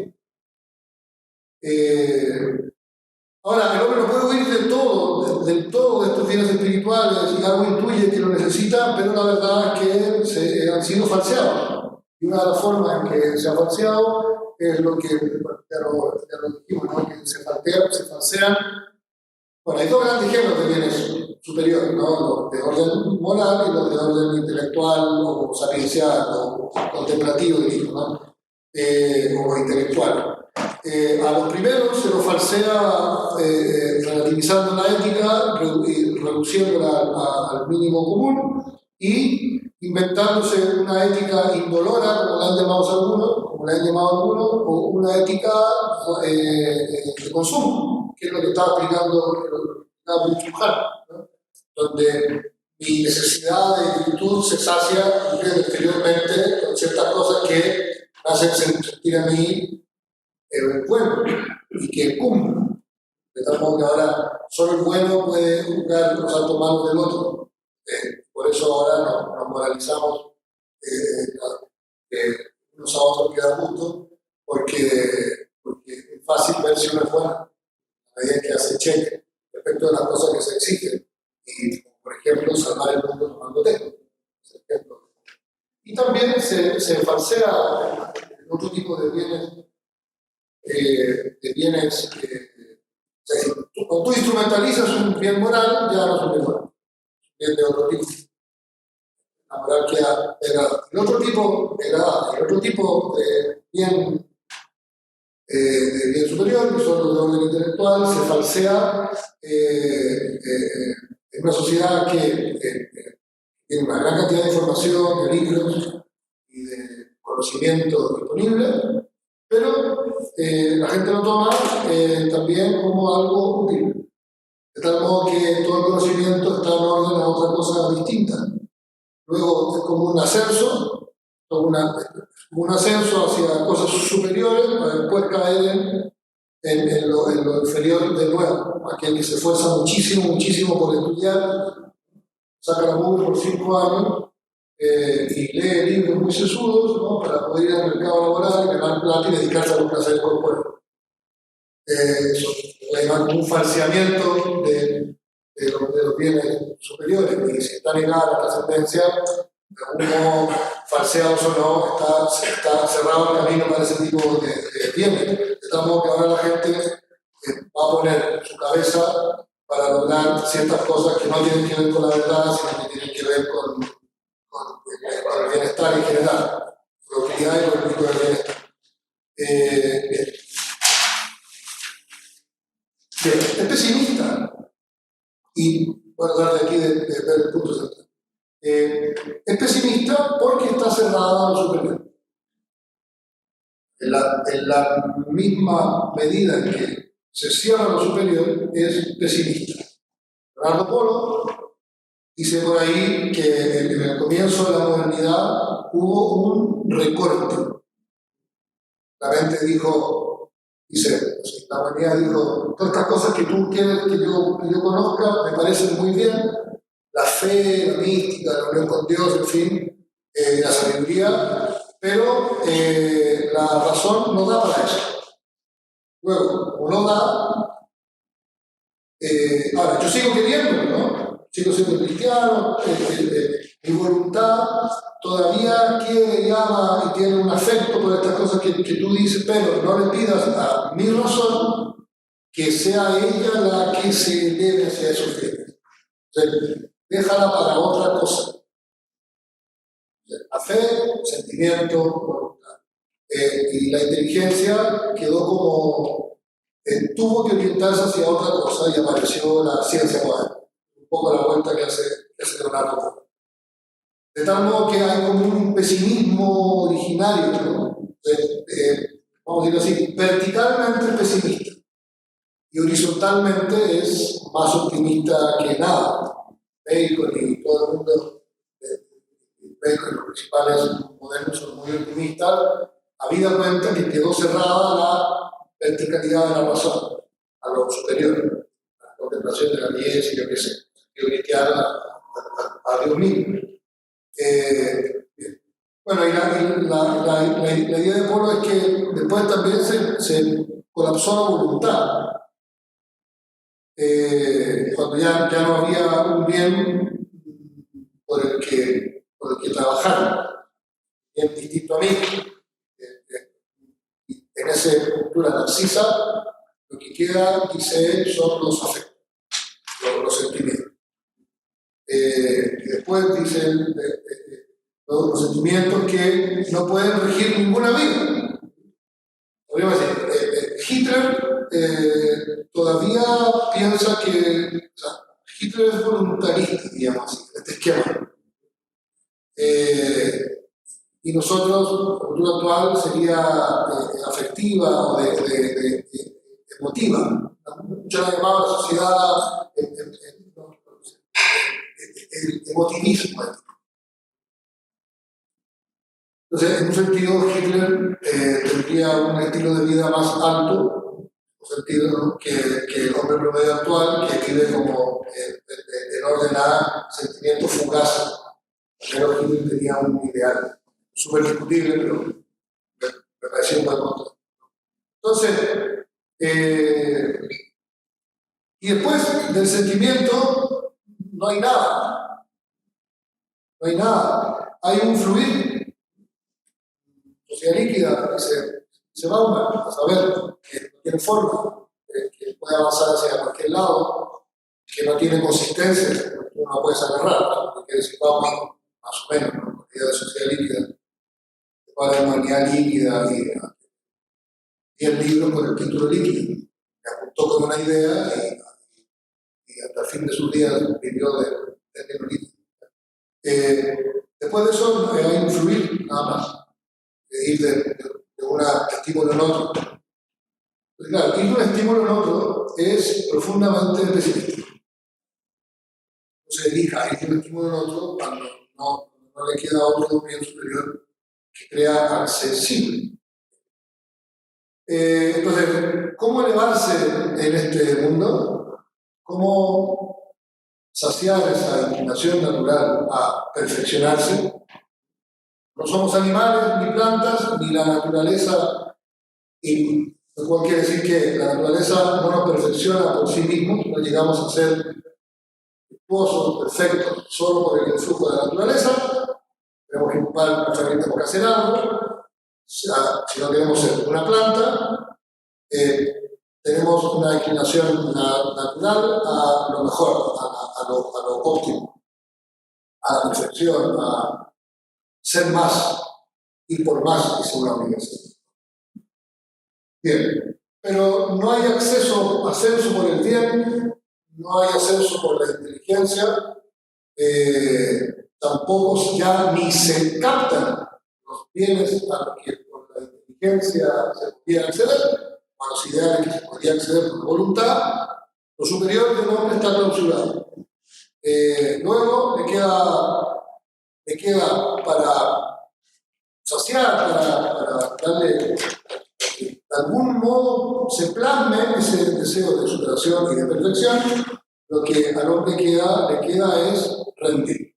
Ahora, el hombre no puede huir del todo de estos bienes espirituales, y algo intuye que lo necesita, pero la verdad es que se han sido falseados. Y una de las formas en que se ha falseado es lo que ya lo dijimos, ¿no? Que se falsean. Bueno, hay dos grandes géneros de bienes superiores, ¿no? Los de orden moral y los de orden intelectual o sapiencial o contemplativo, digo, ¿no? O intelectual. A los primeros se los falsea relativizando la ética, reduciéndola al mínimo común y inventándose una ética indolora, como la han llamado algunos, o una ética de consumo, que es lo que estaba explicando Blumenthal, ¿no? Donde mi necesidad de virtud se sacia exteriormente con ciertas cosas que me hacen sentir a mí bueno y que cumplan. De tal modo que ahora solo el bueno puede juzgar los actos malos del otro. Por eso ahora nos moralizamos unos a otros que da gusto, porque es fácil ver si uno es bueno a medida que hace cheque respecto de las cosas que se exigen. Y, por ejemplo, salvar el mundo tomando té. Y también se falsea otro tipo de bienes. Cuando tú instrumentalizas un bien moral, ya no es un bien moral, bien de otro tipo. La moral queda degradada. El otro tipo de bien superior, que son los de orden intelectual, se falsea en una sociedad que tiene una gran cantidad de información, de libros y de conocimiento disponible, pero la gente lo toma también como algo útil, de tal modo que todo el conocimiento está en orden a otra cosa distinta. Luego es como un ascenso, hacia cosas superiores para después caer en lo inferior de nuevo. Aquel que se esfuerza muchísimo por estudiar, saca la MUR por 5 años, y lee libros muy sesudos, ¿no? Para poder ir al mercado laboral, ganar plata y dedicarse a los placeres corporales. Un falseamiento de los bienes superiores, y si está negada la trascendencia, de uno falseados o no, está cerrado el camino para ese tipo de bienes. De tal modo que ahora la gente va a poner su cabeza para lograr ciertas cosas que no tienen que ver con la verdad, sino que tienen que ver con el bienestar en general, con la utilidad y con el tipo de bienestar. Es pesimista, y voy a tratar de aquí de ver el punto central. Es pesimista porque está cerrado a lo superior. En la misma medida en que se cierra lo superior, es pesimista. Bernardo Polo dice por ahí que en el comienzo de la modernidad hubo un recorte. La mente dijo, la humanidad dijo, todas estas cosas que tú quieres que yo conozca me parecen muy bien, la fe, la mística, la unión con Dios, en fin, la sabiduría, pero la razón no da para eso. Luego, como no da, ahora, yo sigo queriendo, ¿no? Sigo siendo cristiano, mi voluntad todavía quiere, llama y tiene un afecto por estas cosas que tú dices, pero no le pidas a mi razón que sea ella la que se eleve hacia esos fines. O sea, déjala para otra cosa. La fe, sentimiento, voluntad. Y la inteligencia quedó como, tuvo que orientarse hacia otra cosa y apareció la ciencia moderna. Un poco la vuelta que hace Leonardo. De tal modo que hay como un pesimismo originario, ¿no? Vamos a decirlo así, verticalmente pesimista y horizontalmente es más optimista que nada. Bacon y todo el mundo, Bacon, los principales modelos son muy optimistas, habida cuenta que quedó cerrada la verticalidad de la razón a lo superior, a la contemplación de la belleza y yo qué sé, y cristiana a Dios mismo. Bueno, y la idea de Polo es que después también se colapsó la voluntad. Cuando ya no había un bien por el que trabajar, bien distinto a mí. En esa cultura narcisa, lo que queda, dice él, son los afectos, los sentimientos. Y después dice él, los sentimientos que no pueden regir ninguna vida. Podríamos decir, Hitler todavía piensa que, o sea, Hitler es voluntarista, digamos así, en este esquema. Y nosotros, la cultura actual sería afectiva o de emotiva. Muchos han llamado a la sociedad el emotivismo. Entonces, en un sentido, Hitler tendría un estilo de vida más alto, en un sentido, ¿no? que el hombre promedio actual, que vive como en orden a sentimientos fugaces. Pero Hitler tenía un ideal súper discutible, pero me pareció un buen punto. Entonces, y después del sentimiento no hay nada. No hay nada. Hay un fluir. Sociedad líquida, se va a saber que no tiene forma, que puede avanzar hacia cualquier lado, que no tiene consistencia, que uno no puede agarrar, porque quiere decir vamos más o menos, ¿no? La idea de sociedad líquida, de cuál es la humanidad líquida y el libro con el título líquido, que apuntó con una idea y hasta el fin de sus días vivió del libro líquido. Después de eso hay un fluir, nada más. Ir de un estímulo en otro. Pues claro, ir de un estímulo en otro es profundamente pesimista. No se dedica a ir de un estímulo en otro cuando no le queda otro bien superior que crea accesible. Entonces, ¿cómo elevarse en este mundo? ¿Cómo saciar esa inclinación natural a perfeccionarse? No somos animales, ni plantas, ni la naturaleza, y lo cual quiere decir que la naturaleza no nos perfecciona por sí mismo, no llegamos a ser virtuosos, perfectos, solo por el influjo de la naturaleza. Tenemos que ocupar nuestra vida por hacer algo. Si no queremos ser una planta, tenemos una inclinación natural a lo mejor, a lo óptimo, a la perfección, a ser más, ir por más, dice una obligación. Bien, pero no hay ascenso por el bien, no hay ascenso por la inteligencia, tampoco ya ni se captan los bienes a los que por la inteligencia se podía acceder, a los ideales que se podía acceder por voluntad. Lo superior del hombre está clausurado. Luego le queda para saciar, para darle, de algún modo se plasme ese deseo de superación y de perfección. Lo que al hombre le queda es rendir.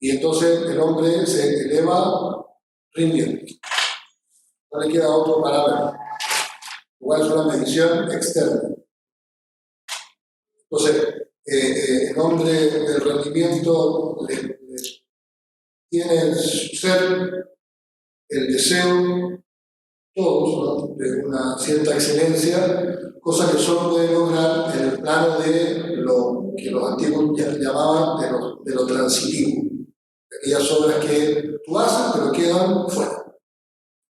Y entonces el hombre se eleva rindiendo. No le queda otro parámetro. Igual es una medición externa. Entonces, el hombre del rendimiento tiene en su ser el deseo, todos, ¿no?, de una cierta excelencia, cosa que solo puede lograr en el plano de lo que los antiguos llamaban de lo transitivo, de aquellas obras que tú haces pero quedan fuera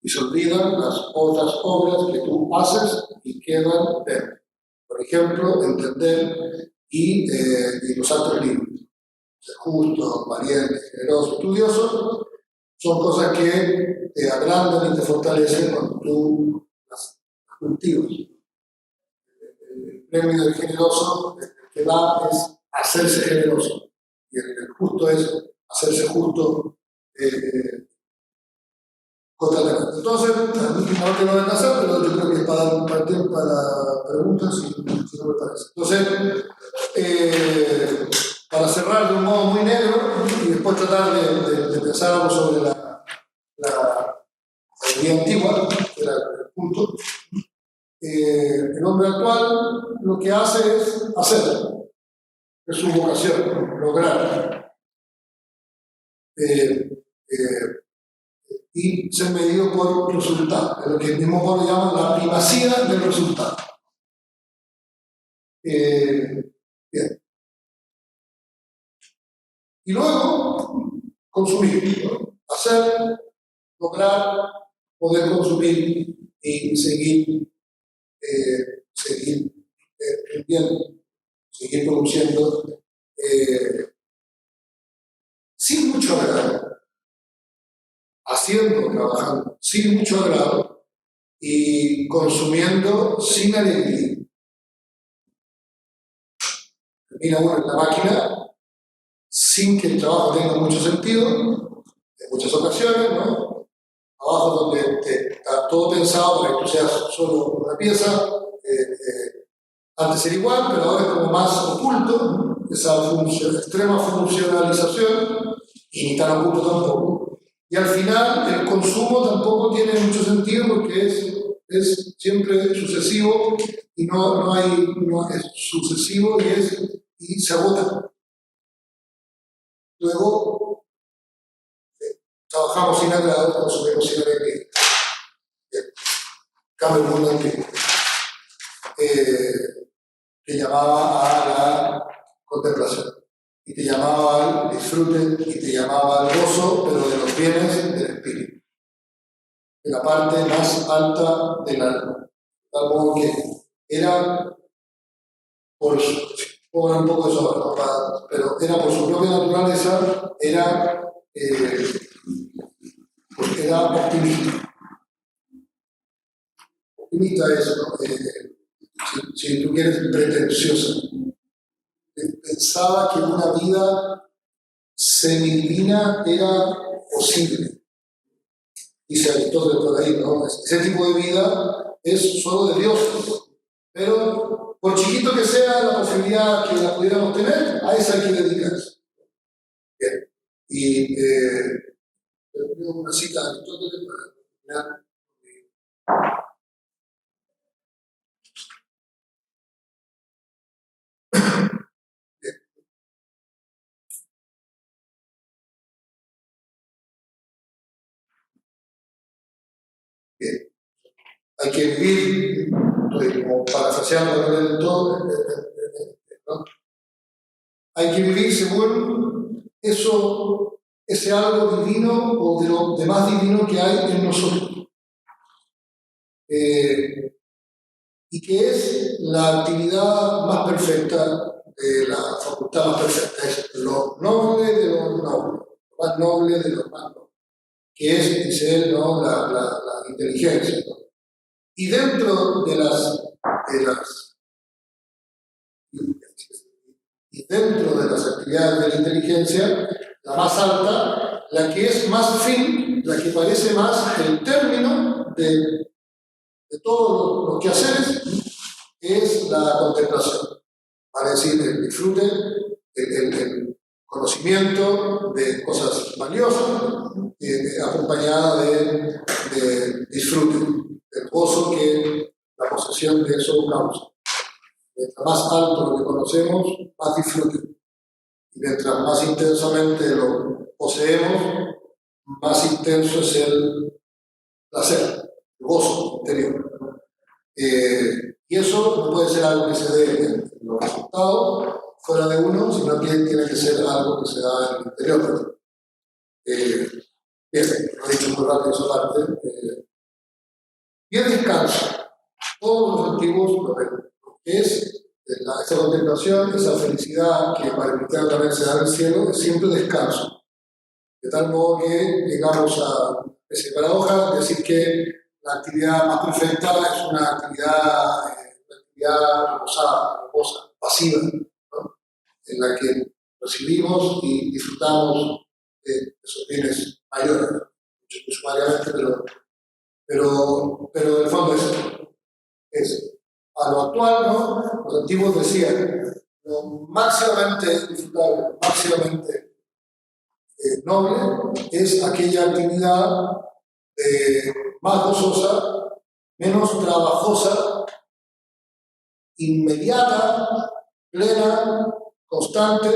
y se olvidan las otras obras que tú haces y quedan dentro. Por ejemplo, entender y los actos libres, ser justo, valiente, generoso, estudioso, son cosas que te agrandan y te fortalecen cuando tú las cultivas. El premio del generoso, el que da es hacerse generoso, y el justo es hacerse justo constantemente. Entonces, no que no van a hacer, pero yo creo que es para partir para preguntas, si no me parece. Entonces, para cerrar de un modo muy negro y después tratar de pensar algo sobre la sabiduría antigua, que era el punto, el hombre actual lo que hace es hacer, es su vocación, lograr. Y ser medido por resultados, lo que el mismo Pablo llama la primacía del resultado. Bien. Y luego, consumir, ¿no? Hacer, lograr, poder consumir y seguir rindiendo, seguir produciendo sin mucho agrado, haciendo, trabajando sin mucho agrado y consumiendo sin alegría. Termina uno en la máquina sin que el trabajo tenga mucho sentido, en muchas ocasiones, ¿no? Abajo donde está todo pensado para que tú seas solo una pieza, antes era igual, pero ahora es como más oculto, ¿no? Esa extrema funcionalización, y ni tan oculto tampoco. Y al final el consumo tampoco tiene mucho sentido porque es siempre sucesivo y no es sucesivo y se agota. Luego trabajamos sin agrado, consumimos sin alegría. Cambio el mundo antiguo, que llamaba a la contemplación, y te llamaba al disfrute, y te llamaba al gozo, pero de los bienes del espíritu, de la parte más alta del alma. Tal modo que era por un poco de eso, pero era por su propia naturaleza, era optimista. Optimista es, ¿no? Si tú quieres, pretenciosa. Pensaba que una vida semidivina era posible. Dice Aristóteles por ahí, ¿no? Ese tipo de vida es solo de Dios. Pero por chiquito que sea la posibilidad que la pudiéramos tener, a esa hay que dedicarse. Bien. Y tengo una cita de Aristóteles para terminar. Bien. Hay que vivir, como parafraseando del todo, ¿no? Hay que vivir según ese algo divino o de lo de más divino que hay en nosotros. Y que es la actividad más perfecta de la facultad más perfecta, es lo noble de lo noble, lo más noble de lo más noble, que es, dice él, ¿no?, la inteligencia, ¿no? Y dentro de las actividades de la inteligencia, la más alta, la que es más fin, la que parece más el término de todos los quehaceres, es la contemplación. Vale decir, el disfrute, el conocimiento de cosas valiosas, acompañada de disfrute, del gozo que la posesión de eso causa. Mientras más alto lo que conocemos, más disfrute. Y mientras más intensamente lo poseemos, más intenso es el placer, el gozo interior. Y eso no puede ser algo que se dé en los resultados fuera de uno, sino que tiene que ser algo que se da en el interior. Bien, lo he dicho muy rápido esa parte. Y el descanso. Todos los antiguos lo ven. Es esa contemplación, esa felicidad que para el cristiano también se da en el cielo, es siempre descanso. De tal modo que llegamos a esa paradoja, decir que la actividad más perfecta es una actividad reposa, pasiva, ¿no? En la que recibimos y disfrutamos de esos bienes mayores, mucho muy sumariamente, pero en el fondo es a lo actual, ¿no? Los antiguos decían, lo máximamente disfrutable, máximamente noble es aquella actividad más gozosa, menos trabajosa, inmediata, plena, constante,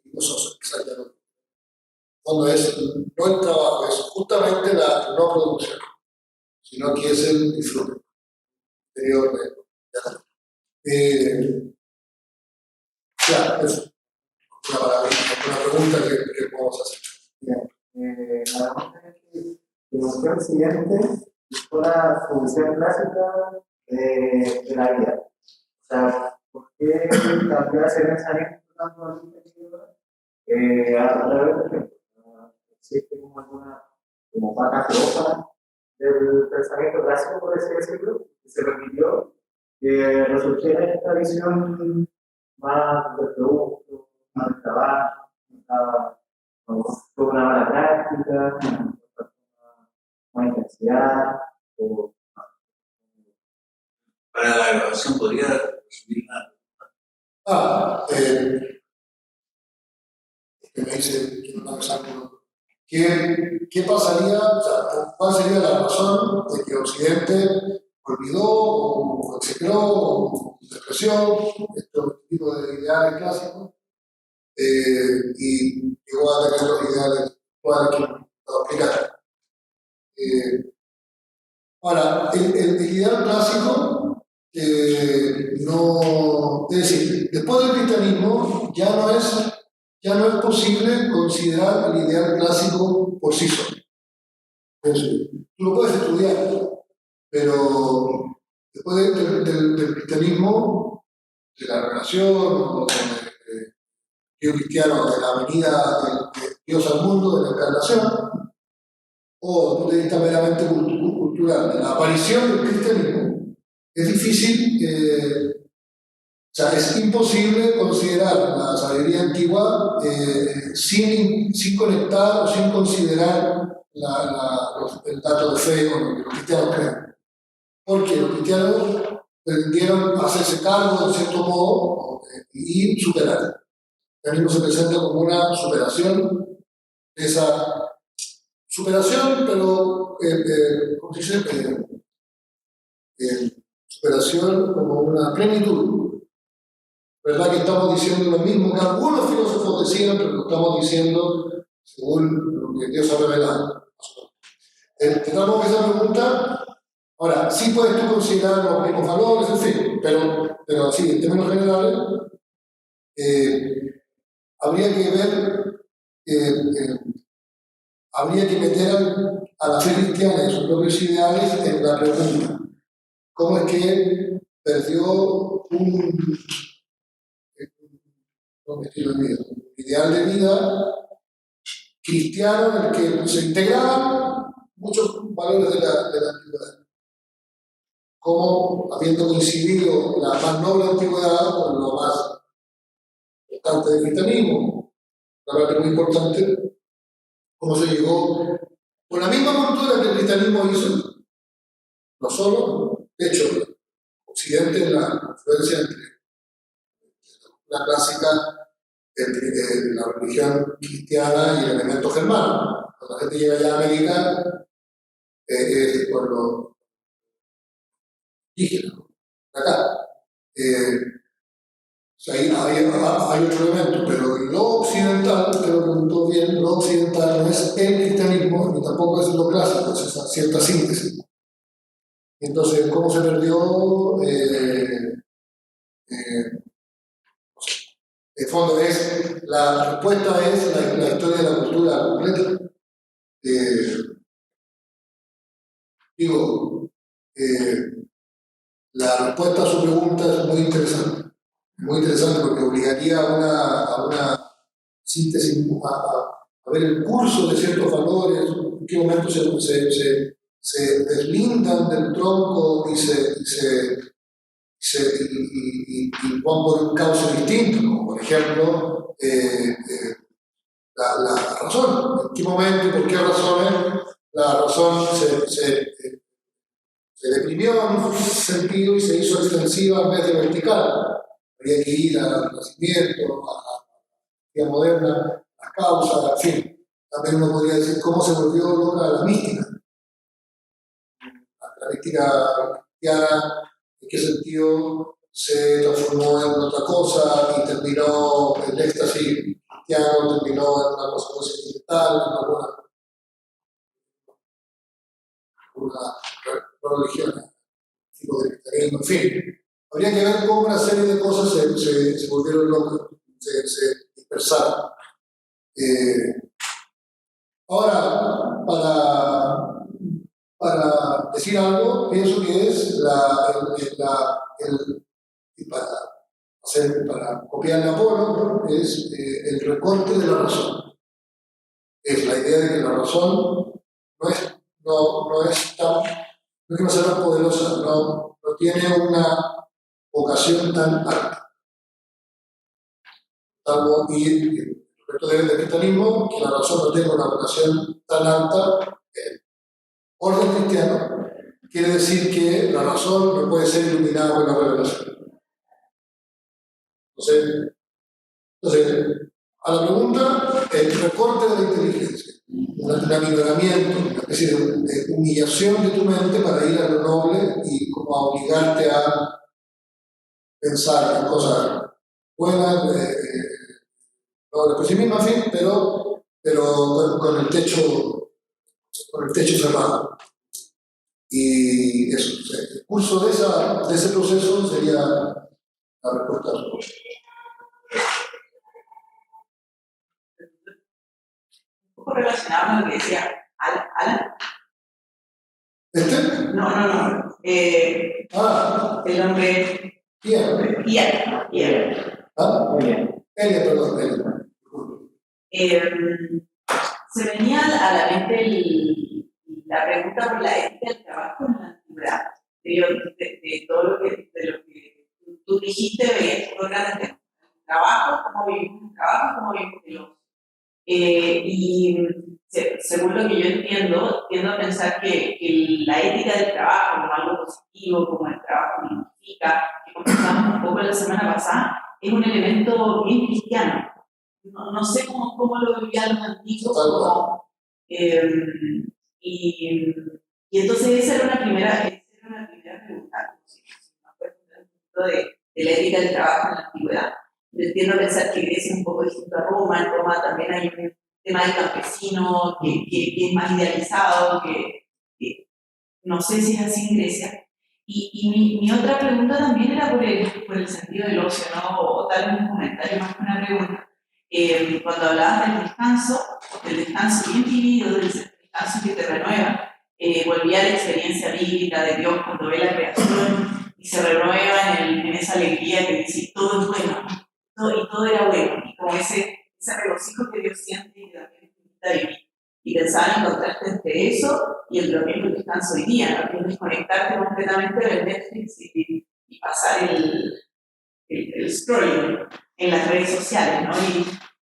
gozosa, exactamente. Cuando es no el trabajo, es justamente la no producción, sino que es el disfrute interior claro, es una pregunta que podemos hacer. Bien. Además que usted presidente fue la solución clásica de la vida. O sea, ¿por qué cambió ese pensamiento tanto al interior a través de existe como alguna como vaca floja del pensamiento clásico, por así decirlo, que se permitió que resurgiera esta visión más del producto, más del trabajo, con una mala práctica, una intensidad, o Para la grabación podría resumir una. Que me dice que no exacto. ¿Qué pasaría? O sea, ¿cuál sería la razón de que Occidente olvidó o execró o despreció este tipo de ideales clásicos y llegó a tener los ideales actuales que puedo explicar? Ahora, el ideal clásico no, es decir, después del cristianismo ya no es posible considerar el ideal clásico por sí solo. Es decir, tú lo puedes estudiar, pero después del cristianismo, de la revelación, o del Dios cristiano, de la venida de Dios al mundo, de la encarnación, o desde un punto de vista meramente cultural, de la aparición del cristianismo, es difícil, o sea, es imposible considerar la sabiduría antigua sin conectar o sin considerar el dato de fe con lo que los cristianos creen. Porque los cristianos pretendieron hacerse cargo, de cierto modo, y superar. El cristianismo se presenta como una superación de esa superación, pero ¿cómo se dice? Superación como una plenitud. ¿Verdad que estamos diciendo lo mismo que algunos filósofos decían, pero lo estamos diciendo según lo que Dios ha revelado? Tratamos esa pregunta. Ahora, sí puedes tú considerar los mismos valores, en fin, pero sí, en términos generales, habría que ver, habría que meter a la fe cristiana y sus propios ideales en la pregunta: ¿cómo es que perdió un estilo de vida, un ideal de vida cristiano en el que se integraban muchos valores de la antigüedad? Como, habiendo coincidido la más noble antigüedad con lo más importante del cristianismo, la verdad que es muy importante, cómo se llegó con la misma cultura que el cristianismo hizo, no solo, de hecho, Occidente, en la influencia entre la clásica la religión cristiana y el elemento germano. Cuando la gente llega allá a América, es el pueblo indígena, acá. O sea, hay otro elemento, pero lo occidental, que lo preguntó bien, lo occidental no es el cristianismo, ni tampoco es lo clásico, es esa cierta síntesis. Entonces, ¿cómo se perdió? En fondo, la respuesta es la historia de la cultura completa. Digo, la respuesta a su pregunta es muy interesante porque obligaría a una síntesis, a ver el curso de ciertos valores, en qué momento se deslindan del tronco y van por un cauce distinto, como por ejemplo la razón. ¿En qué momento y por qué razones la razón se deprimió en un sentido y se hizo extensiva en vez de vertical? Habría que ir al Renacimiento, a la teoría moderna, las causas, en fin. También uno podría decir cómo se volvió loca la mística. La mística cristiana, en qué sentido se transformó en otra cosa y terminó el éxtasis cristiano, terminó en una cosa muy sentimental, en una religión, tipo de cristianismo, en fin. Habría que ver cómo una serie de cosas se volvieron locas, se dispersaron. Ahora, para decir algo, pienso que es para copiar a Apolo, es el recorte de la razón. Es la idea de que la razón no es que no sea tan poderosa, no tiene una vocación tan alta. Y el respecto del cristianismo, que la razón no tenga una vocación tan alta, el orden cristiano quiere decir que la razón no puede ser iluminada por la revelación. Entonces, a la pregunta, el recorte de la inteligencia, un aminoramiento, una especie de humillación de tu mente para ir a lo noble y como a obligarte a pensar en cosas buenas, no de sí misma, en fin, pero con el techo cerrado. Y eso, el curso de ese proceso sería la respuesta a su pregunta. Un poco relacionado con lo que decía Alan. No. El nombre. Pierre. Muy bien. Perdón. Se venía a la mente la pregunta por la ética del trabajo en la antigüedad. De todo lo que tú dijiste, veías por grandes temas. El trabajo, cómo vivimos el trabajo, cómo vivimos el ocio. Y según lo que yo entiendo, tiendo a pensar que la ética del trabajo como algo positivo, como el trabajo dignifica, que conversamos un poco la semana pasada, es un elemento bien cristiano. No sé cómo lo vivían los antiguos, y entonces esa era una primera pregunta, de la ética del trabajo en la antigüedad. Tiendo a pensar que Grecia es un poco distinto a Roma. En Roma también hay un tema del campesino que es más idealizado, que no sé si es así en Grecia. Y mi otra pregunta también era por el sentido del ocio, ¿no? O tal vez un comentario más que una pregunta. Cuando hablabas del descanso bien vivido, del descanso que te renueva, volví a la experiencia bíblica de Dios cuando ve la creación y se renueva en esa alegría que dice todo es bueno, y todo era bueno, y como ese regocijo que Dios siente y que también invita a vivir. Y pensaba en contraste entre eso y el domingo que descanso hoy día, ¿no? Que es desconectarte completamente del Netflix y pasar el scrolling en las redes sociales, ¿no?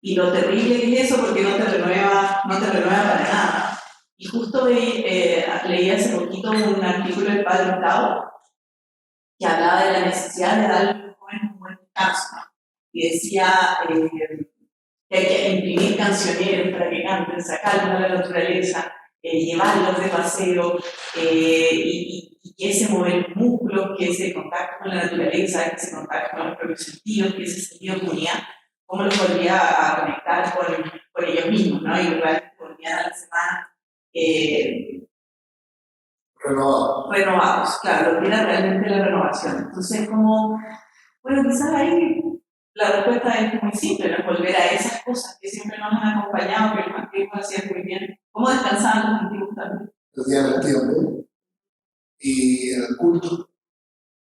Y lo terrible que es eso porque no te renueva para nada. Y justo leí hace poquito un artículo del Padre Hurtado que hablaba de la necesidad de darle a los jóvenes un buen descanso, ¿no? Y decía que hay que imprimir cancioneros para que canten, sacarlos a la naturaleza, llevarlos de paseo, y que ese mover músculos, que ese contacto con la naturaleza, que ese contacto con los propios sentidos, que ese sentido de comunidad, cómo los volvía a conectar con ellos mismos, ¿no? Y realmente volvían a la semana renovados, claro, lo que era realmente la renovación. Entonces, como, bueno, quizás ahí la respuesta es muy simple, ¿no? Volver a esas cosas que siempre nos han acompañado, que los antiguos hacían muy bien. ¿Cómo descansaban los antiguos también? Los días del tiempo y en el culto,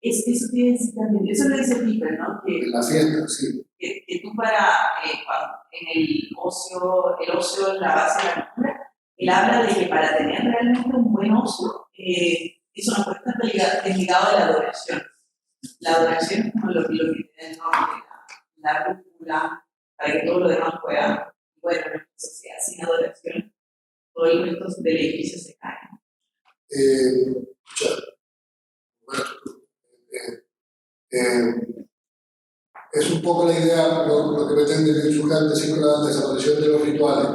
Eso te iba a decir también, eso lo dice Piper, ¿no? en la fiesta, sí. Que tú en el ocio es la base de la cultura, él habla de que para tener realmente un buen ocio, eso no puede estar desligado de la adoración. La adoración es como lo que tiene el nombre, la brújula, para que todo lo demás pueda, bueno, en nuestra sociedad sin adoración, todo el resto del edificio se cae. Escucha, bueno, es un poco la idea, lo que pretende el Kant decir con la desaparición de los rituales.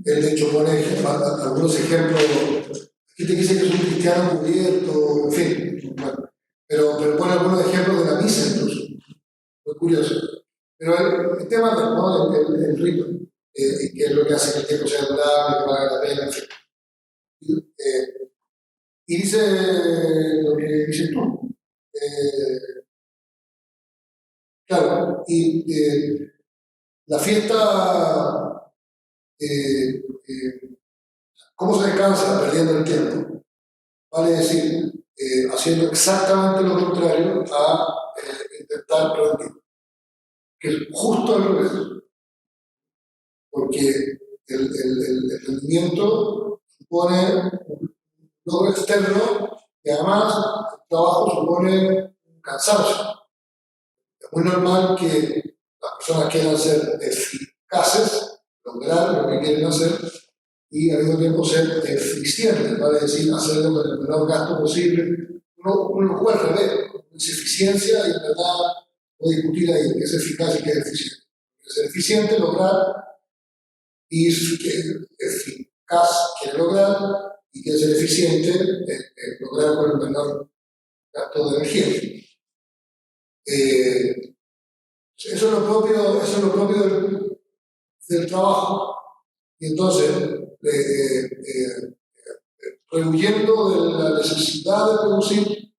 Él de hecho pone algunos ejemplos. Aquí te dice que es un cristiano cubierto, en fin, bueno, pero pone algunos ejemplos de la misa incluso. Muy curioso. Pero el tema del, ¿no? el rito, que es lo que hace que el tiempo sea durable, que valga la pena, en fin. Y dice lo que dices tú. Claro, y la fiesta, ¿cómo se descansa? Perdiendo el tiempo. Vale decir, haciendo exactamente lo contrario a intentar rendir, que es justo al revés, porque el rendimiento supone un logro externo y además el trabajo supone un cansancio. Es muy normal que las personas quieran ser eficaces, lograr lo que quieren hacer y al mismo tiempo ser eficientes, vale decir, hacerlo con el menor gasto posible. Uno lo puede rever, es eficiencia y en verdad puede discutir ahí qué es eficaz y qué es eficiente. Ser eficiente, lograr, y eficaz quiere lograr, y quiere ser eficiente, lograr con el menor gasto de energía. Eso es lo propio del trabajo. Y entonces, rehuyendo de la necesidad de producir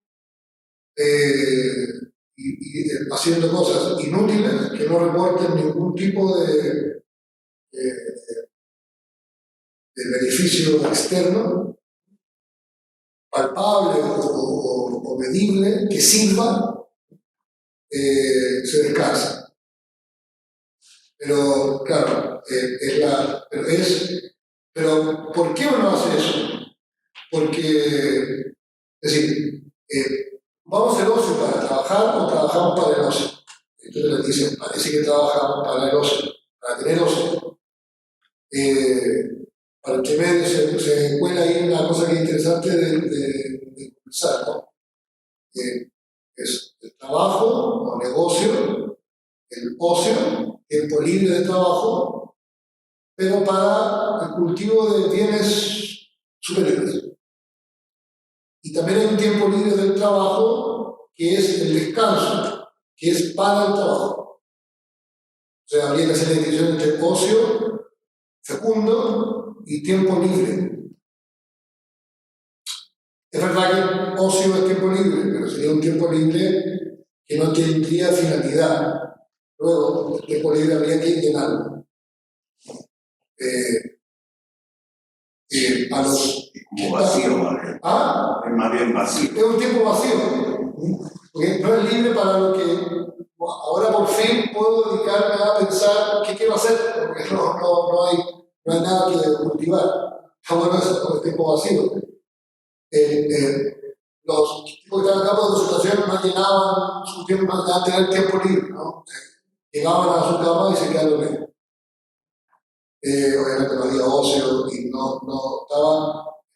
y haciendo cosas inútiles que no reporten ningún tipo de beneficio externo, palpable o medible, que sirva, se descansa. Pero, claro, pero ¿por qué uno hace eso? Porque, es decir, ¿vamos al ocio para trabajar o trabajamos para el ocio? Entonces les dicen, parece que trabajamos para el ocio, para tener ocio. Para el que medio se cuela ahí una cosa que es interesante de conversar, ¿no? Es el trabajo o negocio, el ocio, tiempo libre de trabajo, pero para el cultivo de bienes superiores. Y también hay un tiempo libre del trabajo que es el descanso, que es para el trabajo. O sea, habría que hacer la distinción entre ocio fecundo y tiempo libre. Es verdad que ocio es tiempo libre, pero sería un tiempo libre que no tendría finalidad. Luego, el tiempo libre habría que llenarlo. A los como vacío, ¿vale? ¿Ah? Es más bien vacío. Es un tiempo vacío, porque no es libre para lo que ahora por fin puedo dedicarme a pensar qué quiero hacer, porque no hay nada que cultivar. Está bueno eso, con el tiempo vacío. Los tipos que estaban en campo de concentración no llenaban su tiempo, no llegaban a tener tiempo libre, ¿no? Llegaban a su cama y se quedaban bien. Obviamente no había ocio y no estaban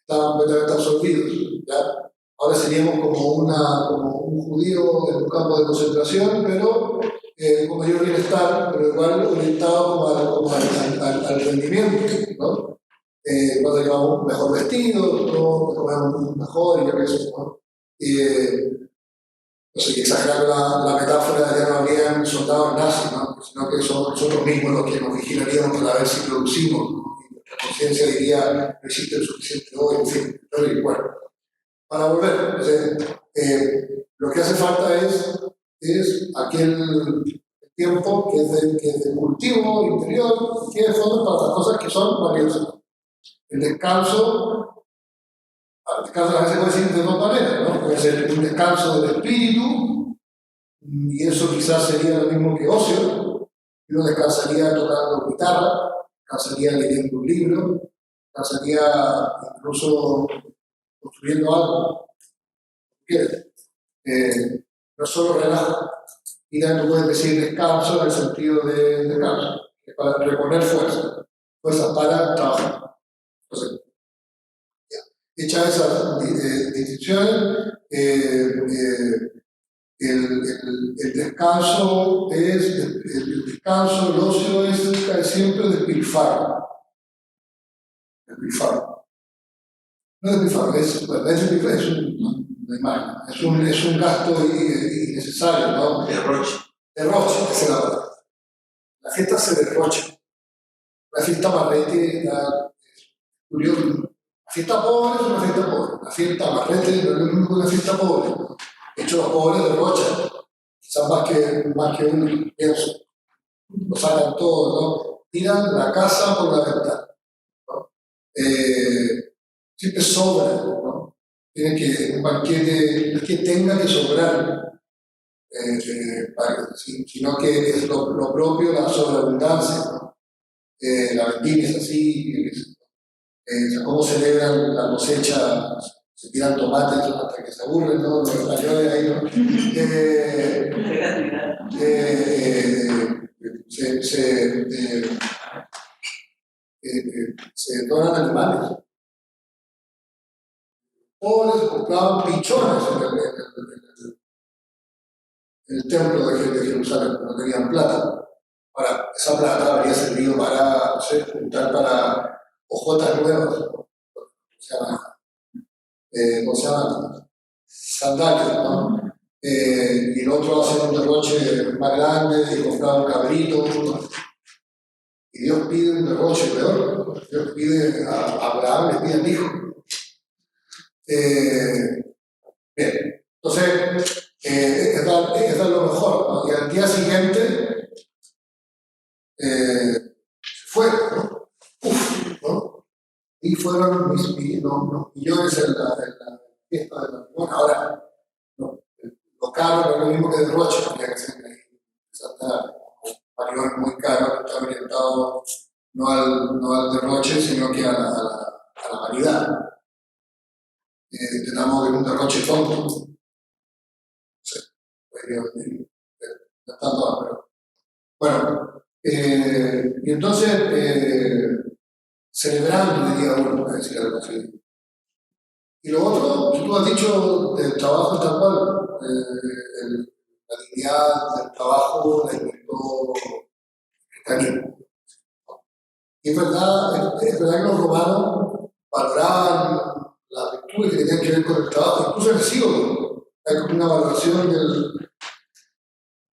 completamente absorbidos. ¿Ya? Ahora seríamos como un judío en un campo de concentración, pero con mayor bienestar, pero igual orientado como al rendimiento, ¿no? Cuando llevamos mejor vestido, ¿no? Comemos mejor y yo qué sé, ¿no? No sé, exagerar la metáfora de ya no habrían soldados nazis, ¿no? Sino que somos nosotros mismos los que nos vigilaríamos para ver si producimos, ¿no? Y nuestra conciencia diría, no existe lo suficiente hoy, en fin. Pero bueno, para volver, entonces, lo que hace falta es aquel tiempo que es de cultivo interior, que es fondo para las cosas que son valiosas. El descanso a veces puede decir de dos maneras, ¿no? Puede ser un descanso del espíritu, y eso quizás sería lo mismo que ocio. Uno descansaría tocando guitarra, descansaría leyendo un libro, descansaría incluso construyendo algo. No solo relajo. Y tanto puedes decir descanso en el sentido de descanso, que es para reponer fuerza para trabajar. Entonces, hechas esas distinciones, el descanso el descanso, el ocio es siempre despilfarro. Despilfarro. No despilfarro, es una imagen, es un gasto innecesario, ¿no? Derroche. Derroche, esa es la palabra. La fiesta se derrocha. La fiesta marrete, curioso. La fiesta pobre es una fiesta pobre. La fiesta marrete no es lo mismo que una fiesta pobre. De hecho, los pobres derrochan. Quizás más que uno, pienso. Lo sacan todo, ¿no? Tiran la casa por la ventana, ¿no? Siempre sobra, ¿no? Tiene que, un banquete, no es que tenga que sobrar, sino que es lo propio, la sobreabundancia, ¿no? La vendimia es así, cómo celebran la cosecha, se tiran tomates hasta que se aburren, ¿no? Los españoles ahí, ¿no? Se donan animales. Pobres compraban pichones en el templo de Jerusalén, no tenían plata. Ahora, esa plata habría servido para, no sé, juntar para hojotas nuevas, ¿cómo se llaman? Sandalias, ¿no? Y el otro hace un derroche más grande y compraba un cabrito, ¿no? Y Dios pide un derroche peor. Dios pide a Abraham, le pide al hijo. Bien, entonces, es lo mejor, ¿no? Y al día siguiente fue, ¿no? Uf, ¿no? Y fueron los millones en la fiesta de la. Bueno, ahora, ¿no? Lo caro no es lo mismo que derroche, habría que ser un muy caro, que está orientado no al derroche, sino que a la vanidad. Intentamos ver un derroche tonto. No sé, pero bueno, y entonces celebrando, diría uno, para decir algo así. Y lo otro, tú has dicho del trabajo tal cual, la dignidad del trabajo la inventó el cristianismo. Y es verdad que los romanos valoraban las virtudes que tenían que ver con el trabajo, incluso el siglo. Hay como una valoración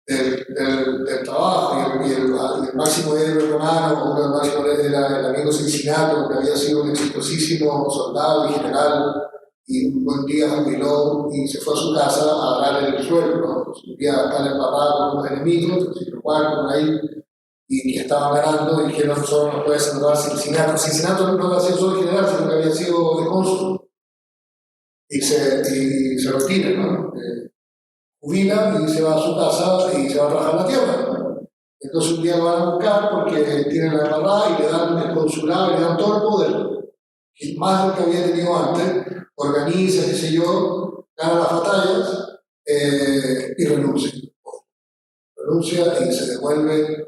del trabajo y el máximo héroe romano, uno del máximo era el amigo Cincinato, que había sido un exitosísimo soldado y general, y un buen día jubiló y se fue a su casa a darle el suelo, ¿no? Pues un día están empatados con los enemigos, el siglo IV, por ahí, y que estaban ganando, y que no solo nos puede salvar Cincinato. Cincinato no había sido solo general, sino que había sido de cónsul, y se retira, ¿no? Jubila y se va a su casa y se va a trabajar la tierra. Entonces un día lo van a buscar porque tienen la embarrada y le dan el consulado y le dan todo el poder, y más de lo que había tenido antes, organiza, qué sé yo, gana las batallas y renuncia. Renuncia y se devuelve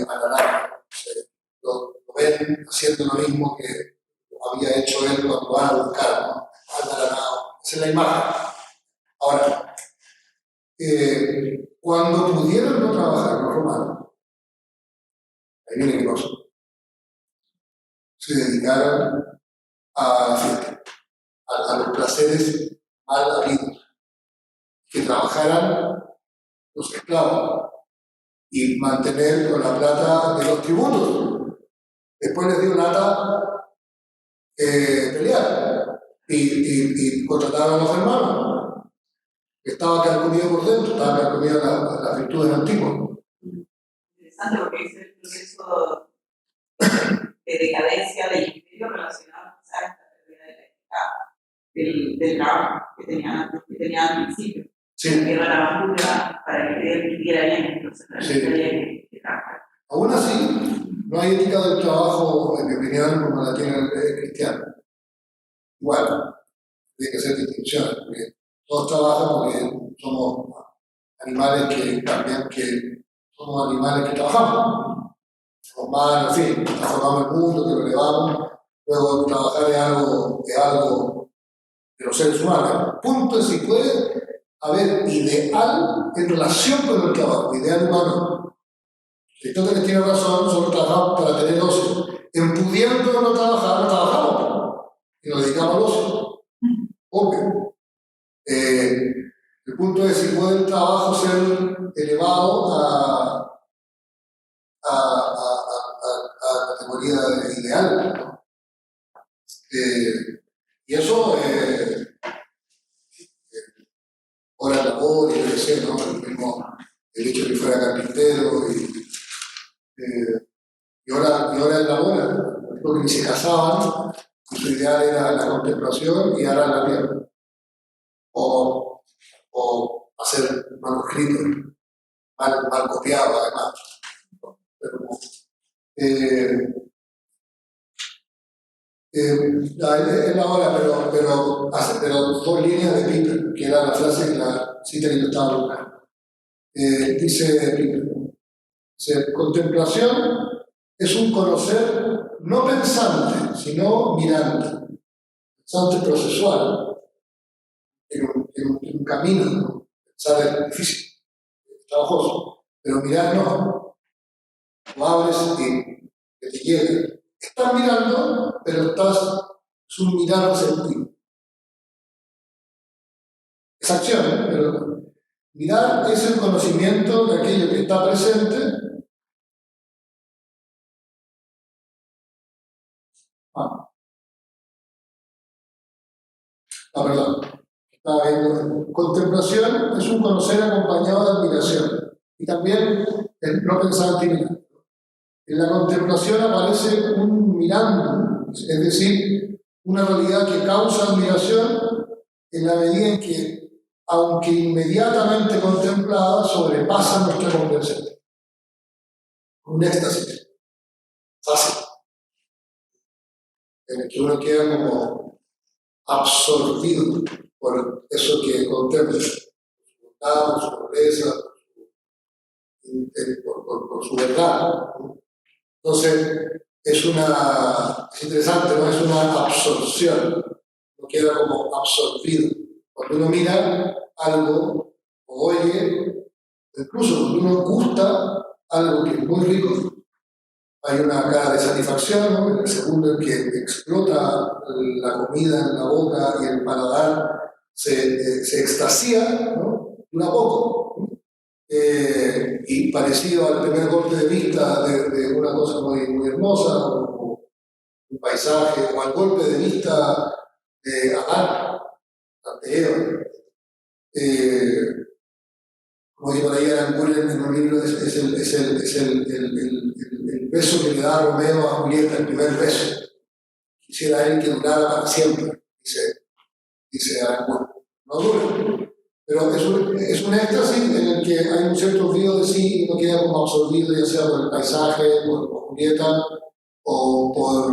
a la nada. Lo ven haciendo lo mismo que había hecho él cuando van a buscar, ¿no? Anda a la nada. Esa es la imagen. Ahora, Cuando pudieron no trabajar los romanos, ahí viene el cosa, se dedicaron a la fiesta, a los placeres mal habidos, que trabajaran los esclavos y mantener con la plata de los tributos. Después les dio lata pelear y contrataron a los hermanos. Estaba carcomido por dentro, estaba carcomido las virtudes antiguas. Interesante porque es el proceso de decadencia del imperio relacionado con esta pérdida de la equidad del trabajo que tenían al principio. Sí. Que era la basura para que viviera bien, entonces había que trabajar. Aún así, no hay ética del trabajo, en mi opinión, como la tiene el cristiano. Igual, tiene que ser distinciones, porque todos trabajan porque somos animales que cambian, que somos animales que trabajamos. Somos malos, en fin, transformamos el mundo, que lo elevamos. Luego, trabajar es algo de los seres humanos. El punto es si puede haber ideal en relación con el trabajo, ideal humano. Aristóteles tiene razón, nosotros trabajamos para tener ocio. En pudiendo no trabajar, no trabajamos. Y nos dedicamos al ocio. Obvio. El punto es si puede el trabajo ser elevado a categoría ideal, ¿no? Y eso, hora de labor y lo que sea, ¿no? El hecho de que fuera carpintero y ahora de labor, porque ni se casaban, y su ideal era la contemplación y ahora la tierra. O hacer manuscritos mal copiados, además. Es la hora, pero dos líneas de Piper, que era la frase que la cita que yo estaba buscando. Dice Piper, dice, contemplación es un conocer no pensante, sino mirante, pensante procesual, en un camino, ¿no? Pensar es difícil, es trabajoso, pero mirar no, lo abres y que te llega. Estás mirando, pero es un mirar sentido. Es acción, pero mirar es el conocimiento de aquello que está presente. Perdón. Estaba viendo. Contemplación es un conocer acompañado de admiración. Y también el no pensar en mirar. En la contemplación aparece un mirando, es decir, una realidad que causa admiración en la medida en que, aunque inmediatamente contemplada, sobrepasa nuestra comprensión. Un éxtasis fácil, en el que uno queda como absorbido por eso que contempla, su bondad, por su pobreza, por su verdad. Entonces, es interesante, ¿no? Es una absorción, uno queda como absorbido. Cuando uno mira algo, o oye, incluso cuando uno gusta algo que es muy rico, hay una cara de satisfacción, ¿no? En el segundo en que explota la comida en la boca y el paladar se extasía, ¿no? Dura poco. Y parecido al primer golpe de vista de una cosa muy hermosa, o un paisaje, o al golpe de vista de Adán, ante Eva. Como digo, ahí Aranguren en un libro, es el beso que le da Romeo a Julieta, el primer beso. Quisiera él que durara para siempre, dice Aranguren. No dura. Pero es un éxtasis en el que hay un cierto ruido de sí y uno queda como absorbido, ya sea por el paisaje, por Julieta, o por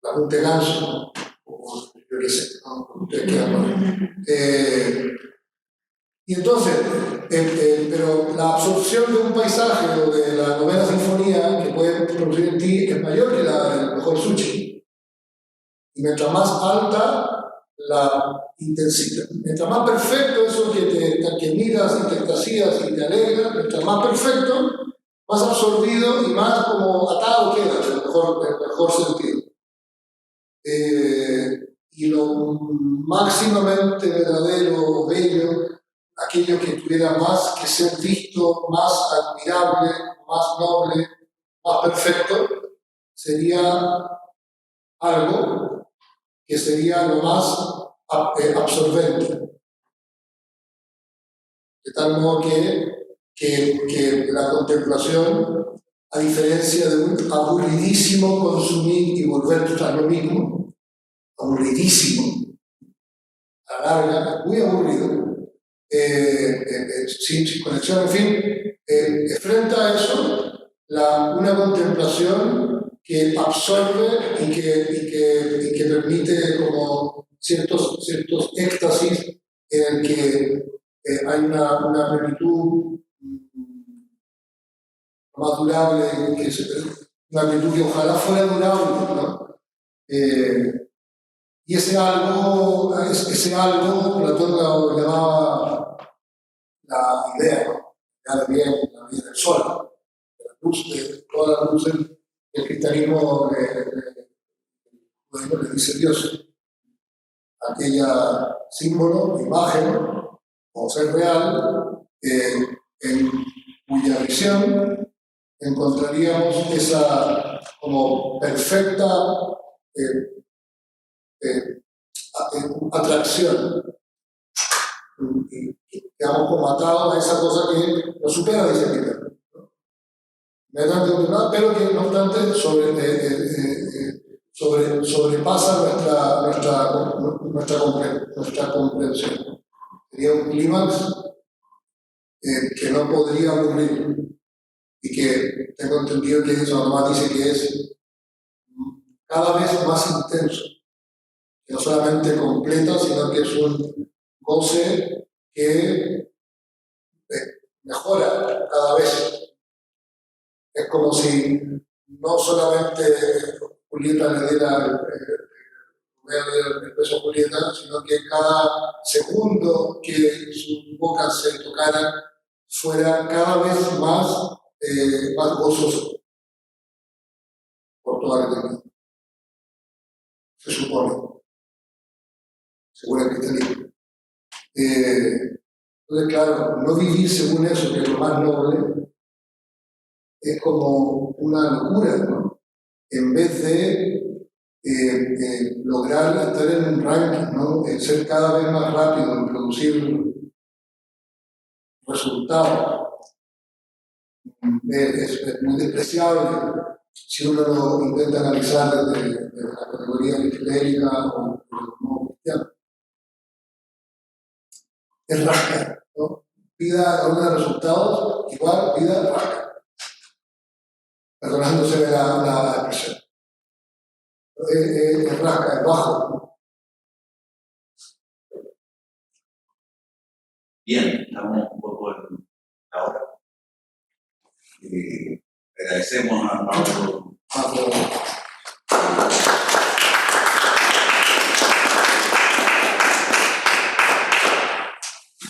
la punta de ganso, o yo qué sé, ¿no? Ustedes quedan por ahí. Y entonces, pero la absorción de un paisaje o de la novena sinfonía que puede producir en ti es mayor que la del mejor sushi. Y mientras más alta la intensidad. Mientras más perfecto eso que miras y te extasías y te alegra, mientras más perfecto, más absorbido y más como atado queda, en el mejor sentido. Y lo máximamente verdadero, bello, aquello que tuviera más que ser visto, más admirable, más noble, más perfecto, sería algo que sería lo más absorbente. De tal modo que la contemplación, a diferencia de un aburridísimo consumir y volver a estar lo mismo, aburridísimo, a la larga, muy aburrido, sin conexión, en fin, frente a eso, una contemplación que absorbe y que permite como ciertos éxtasis en el que hay una plenitud más durable, una plenitud que ojalá fuera durable, ¿no? Y ese algo, Platón lo llamaba la idea, ¿no? La idea del sol, de la luz, de toda la luz del cristianismo le dice Dios. Aquella símbolo, imagen, o ser real, en cuya visión encontraríamos esa como perfecta atracción. Y quedamos como atados a esa cosa que nos supera, dice Peter, ¿no? Pero que no obstante sobrepasa nuestra comprensión. Sería un clímax que no podría aburrir y que tengo entendido que eso además dice que es cada vez más intenso, que no solamente completa, sino que es un goce que mejora cada vez. Es como si no solamente Julieta le diera el beso a Julieta, sino que cada segundo que sus bocas se tocaran fuera cada vez más gozoso por toda la eternidad. Se supone, según el cristianismo. Entonces, claro, no vivir según eso, que es lo más noble, es como una locura, ¿no? En vez de lograr estar en un ranking, ¿no? Ser cada vez más rápido en producir resultados, es muy despreciable si uno lo intenta analizar desde la categoría aristotélica o no cristiana. Es rasca, ¿no? Vida con resultados, igual vida rasca, perdonándose de la expresión. Es rasca, es bajo, ¿no? Bien, estamos un poco en la hora. Agradecemos a Pablo